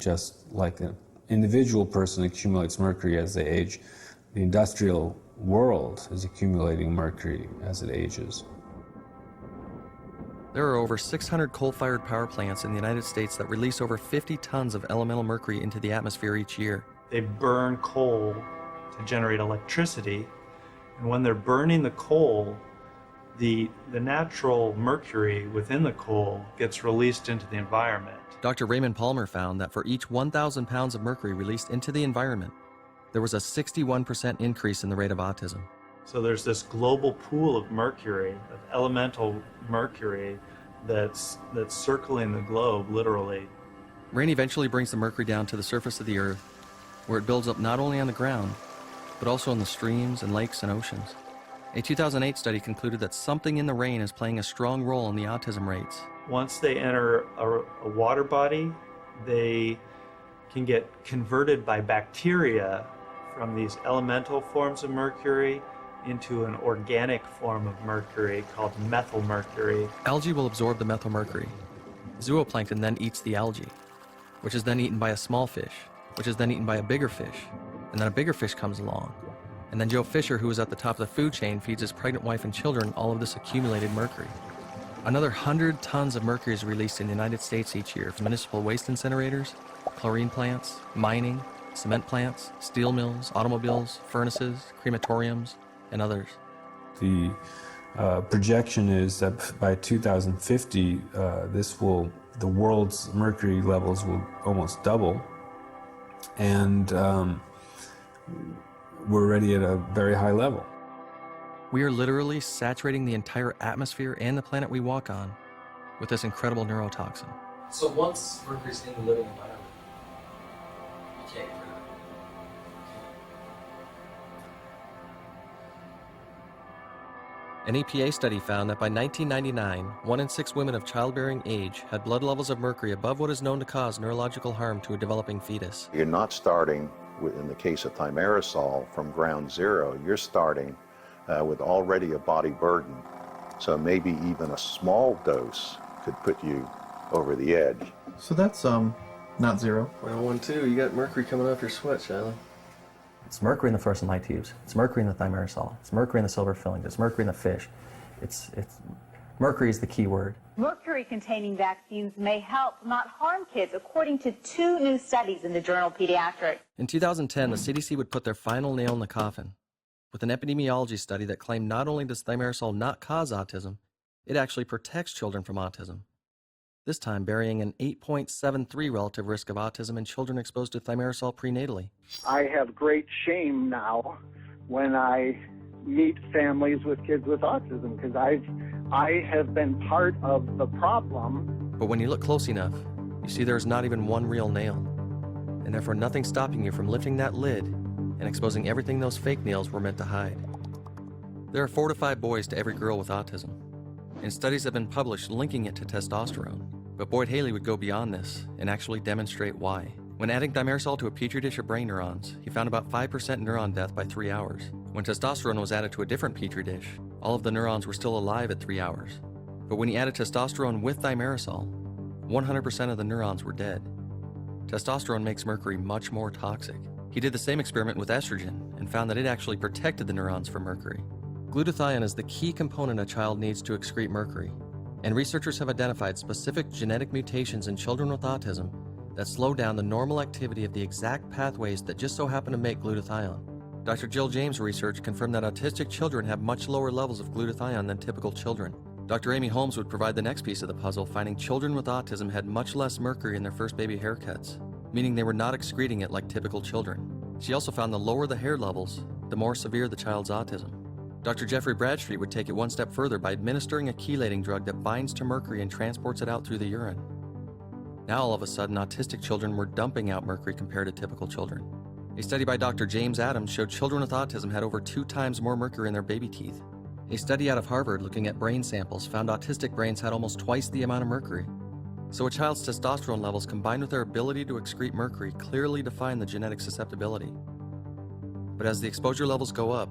Just like an individual person accumulates mercury as they age, the industrial world is accumulating mercury as it ages. There are over 600 coal-fired power plants in the United States that release over 50 tons of elemental mercury into the atmosphere each year. They burn coal to generate electricity, and when they're burning the coal, the natural mercury within the coal gets released into the environment. Dr. Raymond Palmer found that for each 1,000 pounds of mercury released into the environment, there was a 61% increase in the rate of autism. So there's this global pool of mercury, of elemental mercury, that's circling the globe, literally. Rain eventually brings the mercury down to the surface of the earth, where it builds up not only on the ground, but also in the streams and lakes and oceans. A 2008 study concluded that something in the rain is playing a strong role in the autism rates. Once they enter a water body, they can get converted by bacteria from these elemental forms of mercury into an organic form of mercury called methylmercury. Algae will absorb the methylmercury. Zooplankton then eats the algae, which is then eaten by a small fish, which is then eaten by a bigger fish, and then a bigger fish comes along. And then Joe Fisher, who is at the top of the food chain, feeds his pregnant wife and children all of this accumulated mercury. Another 100 tons of mercury is released in the United States each year from municipal waste incinerators, chlorine plants, mining, cement plants, steel mills, automobiles, furnaces, crematoriums, and others. The projection is that by 2050, the world's mercury levels will almost double, and we're already at a very high level. We are literally saturating the entire atmosphere and the planet we walk on with this incredible neurotoxin. So once mercury's in the living environment, you can't get rid of it. An EPA study found that by 1999, 1 in 6 women of childbearing age had blood levels of mercury above what is known to cause neurological harm to a developing fetus. You're not starting, in the case of Thimerosal, from ground zero. You're starting with already a body burden. So maybe even a small dose could put you over the edge. So that's not zero. 0.012, you got mercury coming off your sweat, Shiloh. It's mercury in the fluorescent light tubes. It's mercury in the thimerosal. It's mercury in the silver fillings. It's mercury in the fish. Mercury is the key word. Mercury-containing vaccines may help, not harm kids, according to 2 new studies in the journal Pediatrics. In 2010, the CDC would put their final nail in the coffin with an epidemiology study that claimed not only does thimerosal not cause autism, it actually protects children from autism. This time burying an 8.73 relative risk of autism in children exposed to thimerosal prenatally. I have great shame now when I meet families with kids with autism because I have been part of the problem. But when you look close enough, you see there's not even one real nail, and therefore nothing stopping you from lifting that lid and exposing everything those fake nails were meant to hide. There are 4 to 5 boys to every girl with autism, and studies have been published linking it to testosterone. But Boyd Haley would go beyond this and actually demonstrate why. When adding thimerosal to a petri dish of brain neurons, he found about 5% neuron death by 3 hours. When testosterone was added to a different petri dish, all of the neurons were still alive at 3 hours. But when he added testosterone with thimerosal, 100% of the neurons were dead. Testosterone makes mercury much more toxic. He did the same experiment with estrogen and found that it actually protected the neurons from mercury. Glutathione is the key component a child needs to excrete mercury, and researchers have identified specific genetic mutations in children with autism that slow down the normal activity of the exact pathways that just so happen to make glutathione. Dr. Jill James' research confirmed that autistic children have much lower levels of glutathione than typical children. Dr. Amy Holmes would provide the next piece of the puzzle, finding children with autism had much less mercury in their first baby haircuts, meaning they were not excreting it like typical children. She also found the lower the hair levels, the more severe the child's autism. Dr. Jeffrey Bradstreet would take it one step further by administering a chelating drug that binds to mercury and transports it out through the urine. Now all of a sudden, autistic children were dumping out mercury compared to typical children. A study by Dr. James Adams showed children with autism had over 2 times more mercury in their baby teeth. A study out of Harvard looking at brain samples found autistic brains had almost twice the amount of mercury. So a child's testosterone levels combined with their ability to excrete mercury clearly define the genetic susceptibility. But as the exposure levels go up,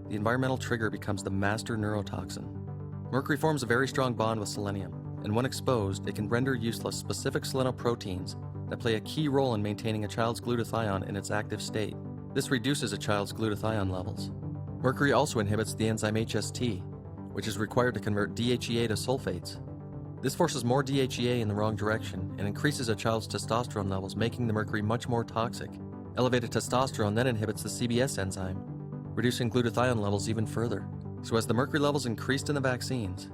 the environmental trigger becomes the master neurotoxin. Mercury forms a very strong bond with selenium, and when exposed, it can render useless specific selenoproteins that play a key role in maintaining a child's glutathione in its active state. This reduces a child's glutathione levels. Mercury also inhibits the enzyme HST, which is required to convert DHEA to sulfates. This forces more DHEA in the wrong direction and increases a child's testosterone levels, making the mercury much more toxic. Elevated testosterone then inhibits the CBS enzyme, reducing glutathione levels even further. So as the mercury levels increased in the vaccines,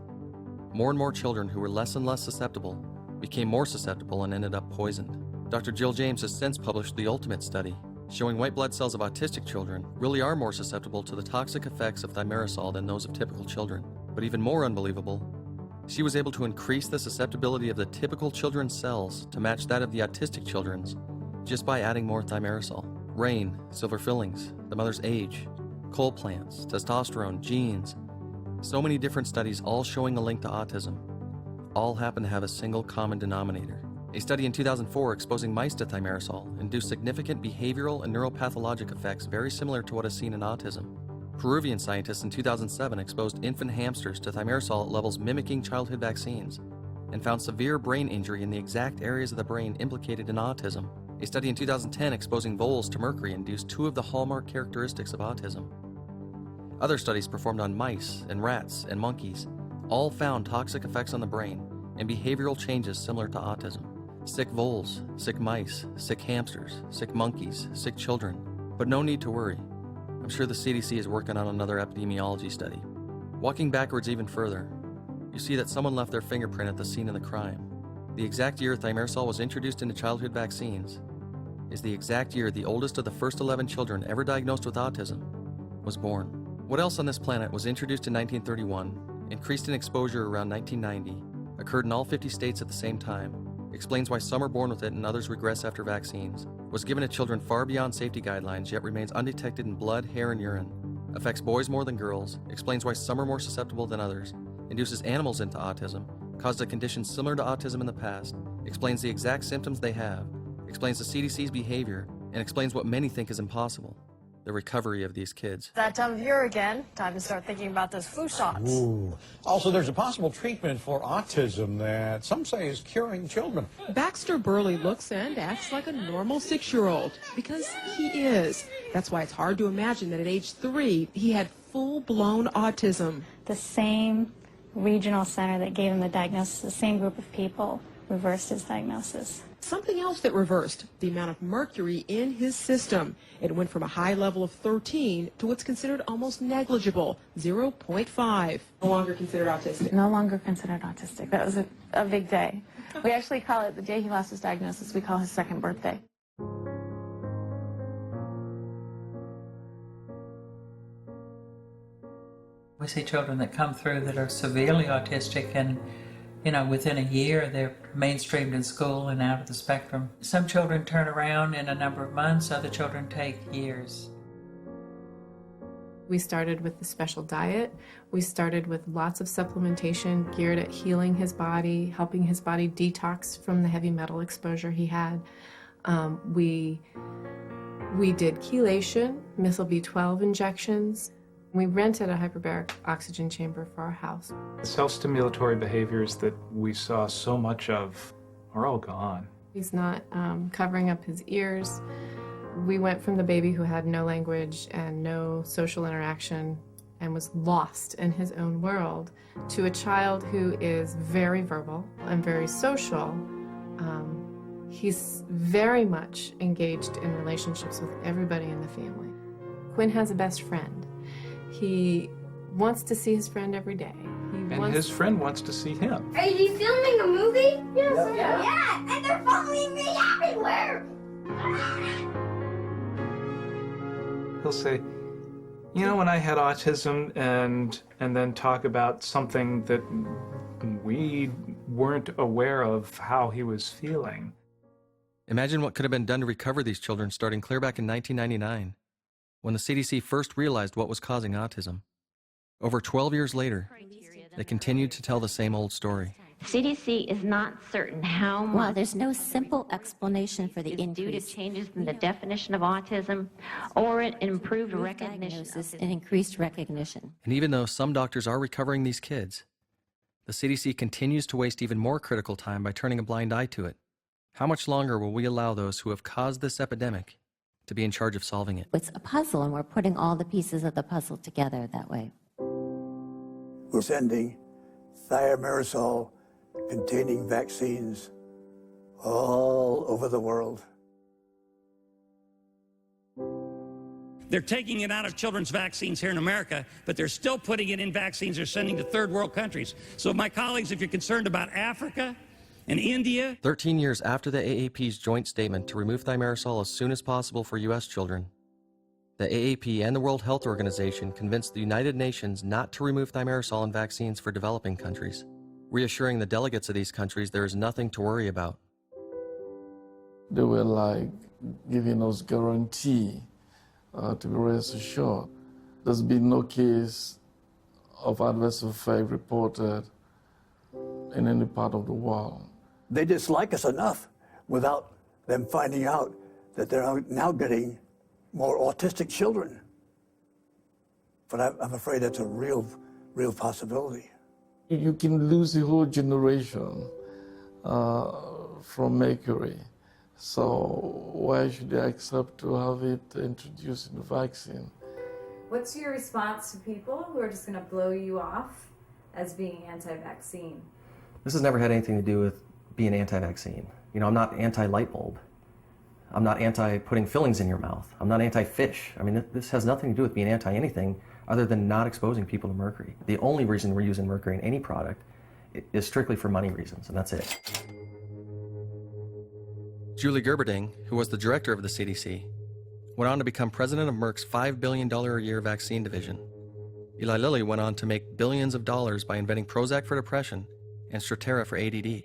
more and more children who were less and less susceptible became more susceptible and ended up poisoned. Dr. Jill James has since published the ultimate study, showing white blood cells of autistic children really are more susceptible to the toxic effects of thimerosal than those of typical children. But even more unbelievable, she was able to increase the susceptibility of the typical children's cells to match that of the autistic children's just by adding more thimerosal. Rain, silver fillings, the mother's age, coal plants, testosterone, genes. So many different studies all showing a link to autism. All happen to have a single common denominator. A study in 2004 exposing mice to thimerosal induced significant behavioral and neuropathologic effects very similar to what is seen in autism. Peruvian scientists in 2007 exposed infant hamsters to thimerosal at levels mimicking childhood vaccines and found severe brain injury in the exact areas of the brain implicated in autism. A study in 2010 exposing voles to mercury induced two of the hallmark characteristics of autism. Other studies performed on mice and rats and monkeys all found toxic effects on the brain and behavioral changes similar to autism. Sick voles, sick mice, sick hamsters, sick monkeys, sick children. But no need to worry. I'm sure the CDC is working on another epidemiology study. Walking backwards even further, you see that someone left their fingerprint at the scene of the crime. The exact year thimerosal was introduced into childhood vaccines is the exact year the oldest of the first 11 children ever diagnosed with autism was born. What else on this planet was introduced in 1931, increased in exposure around 1990, occurred in all 50 states at the same time, explains why some are born with it and others regress after vaccines, was given to children far beyond safety guidelines yet remains undetected in blood, hair, and urine, affects boys more than girls, explains why some are more susceptible than others, induces animals into autism, caused a condition similar to autism in the past, explains the exact symptoms they have, explains the CDC's behavior, and explains what many think is impossible, the recovery of these kids. That time of year again, time to start thinking about those flu shots. Ooh. Also, there's a possible treatment for autism that some say is curing children. Baxter Burley looks and acts like a normal 6-year-old because he is. That's why it's hard to imagine that at age 3, he had full-blown autism. The same regional center that gave him the diagnosis, the same group of people, reversed his diagnosis. Something else that reversed, the amount of mercury in his system. It went from a high level of 13 to what's considered almost negligible, 0.5. No longer considered autistic. No longer considered autistic. That was a big day. We actually call it the day he lost his diagnosis, we call his second birthday. We see children that come through that are severely autistic and, you know, within a year they're mainstreamed in school and out of the spectrum. Some children turn around in a number of months, other children take years. We started with the special diet. We started with lots of supplementation geared at healing his body, helping his body detox from the heavy metal exposure he had. We did chelation, methyl B12 injections. We rented a hyperbaric oxygen chamber for our house. The self-stimulatory behaviors that we saw so much of are all gone. He's not covering up his ears. We went from the baby who had no language and no social interaction and was lost in his own world to a child who is very verbal and very social. He's very much engaged in relationships with everybody in the family. Quinn has a best friend. He wants to see his friend every day. His friend wants to see him. Are you filming a movie? Yes. Yeah, and they're following me everywhere. He'll say, you know, when I had autism, and then talk about something that we weren't aware of how he was feeling. Imagine what could have been done to recover these children starting clear back in 1999, when the CDC first realized what was causing autism. Over 12 years later, they continued to tell the same old story. CDC is not certain how much. Well, there's no simple explanation for the increase. Due to changes in the definition of autism or an improved recognition. Diagnosis and increased recognition. And even though some doctors are recovering these kids, the CDC continues to waste even more critical time by turning a blind eye to it. How much longer will we allow those who have caused this epidemic to be in charge of solving it? It's a puzzle, and we're putting all the pieces of the puzzle together that way. We're sending Thimerosal containing vaccines all over the world. They're taking it out of children's vaccines here in America, but they're still putting it in vaccines they're sending to third world countries. So my colleagues, if you're concerned about Africa and India. 13 years after the AAP's joint statement to remove Thimerosal as soon as possible for U.S. children, the AAP and the World Health Organization convinced the United Nations not to remove Thimerosal in vaccines for developing countries, reassuring the delegates of these countries there is nothing to worry about. They were like giving us guarantee to be rest assured. There's been no case of adverse effect reported in any part of the world. They dislike us enough without them finding out that they're now getting more autistic children. But I'm afraid that's a real possibility. You can lose a whole generation from mercury. So why should they accept to have it introduced in the vaccine? What's your response to people who are just going to blow you off as being anti-vaccine? This has never had anything to do with being anti-vaccine. You know, I'm not anti-light bulb. I'm not anti-putting fillings in your mouth. I'm not anti-fish. I mean, this has nothing to do with being anti-anything other than not exposing people to mercury. The only reason we're using mercury in any product is strictly for money reasons, and that's it. Julie Gerberding, who was the director of the CDC, went on to become president of Merck's $5 billion a year vaccine division. Eli Lilly went on to make billions of dollars by inventing Prozac for depression and Strattera for ADD.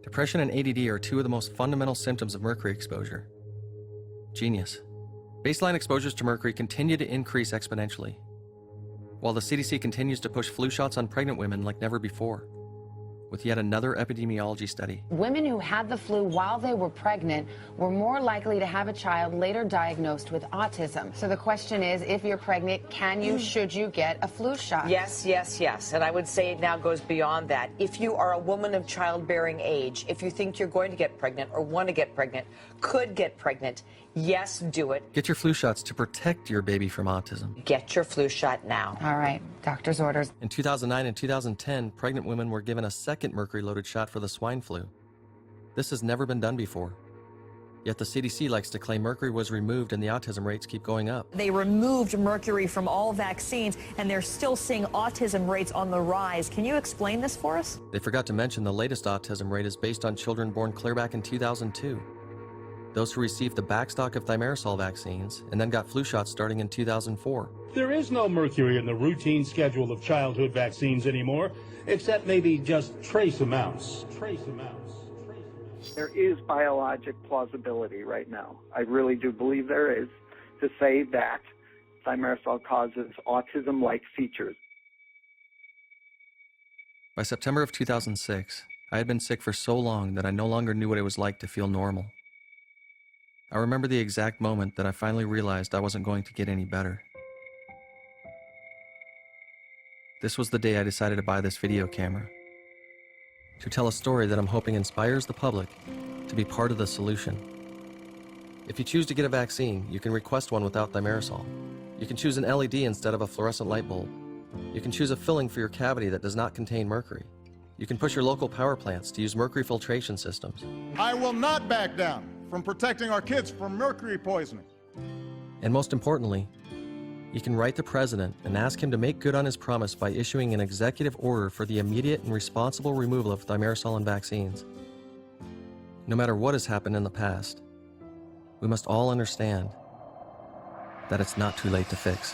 Depression and ADD are two of the most fundamental symptoms of mercury exposure. Genius. Baseline exposures to mercury continue to increase exponentially, while the CDC continues to push flu shots on pregnant women like never before, with yet another epidemiology study. Women who had the flu while they were pregnant were more likely to have a child later diagnosed with autism. So the question is, if you're pregnant, can you, should you get a flu shot? Yes, yes, yes. And I would say it now goes beyond that. If you are a woman of childbearing age, if you think you're going to get pregnant or want to get pregnant, could get pregnant, yes, do it. Get your flu shots to protect your baby from autism. Get your flu shot now. All right, doctor's orders. In 2009 and 2010, pregnant women were given a second mercury-loaded shot for the swine flu. This has never been done before. Yet the CDC likes to claim mercury was removed and the autism rates keep going up. They removed mercury from all vaccines, and they're still seeing autism rates on the rise. Can you explain this for us? They forgot to mention the latest autism rate is based on children born clear back in 2002. Those who received the backstock of Thimerosal vaccines and then got flu shots starting in 2004. There is no mercury in the routine schedule of childhood vaccines anymore, except maybe just trace amounts. There is biologic plausibility right now. I really do believe there is, to say that Thimerosal causes autism-like features. By September of 2006, I had been sick for so long that I no longer knew what it was like to feel normal. I remember the exact moment that I finally realized I wasn't going to get any better. This was the day I decided to buy this video camera, to tell a story that I'm hoping inspires the public to be part of the solution. If you choose to get a vaccine, you can request one without Thimerosal. You can choose an LED instead of a fluorescent light bulb. You can choose a filling for your cavity that does not contain mercury. You can push your local power plants to use mercury filtration systems. I will not back down from protecting our kids from mercury poisoning. And most importantly, you can write the president and ask him to make good on his promise by issuing an executive order for the immediate and responsible removal of Thimerosal in vaccines. No matter what has happened in the past, we must all understand that it's not too late to fix.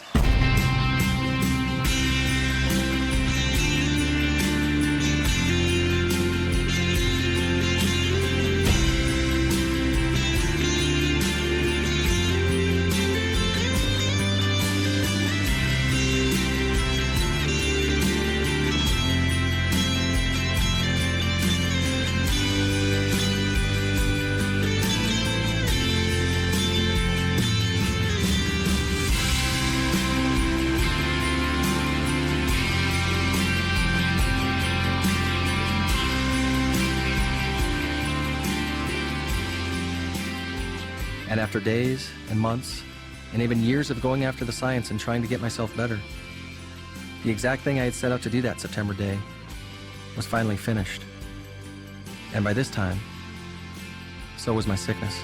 And after days and months, and even years of going after the science and trying to get myself better, the exact thing I had set out to do that September day was finally finished. And by this time, so was my sickness.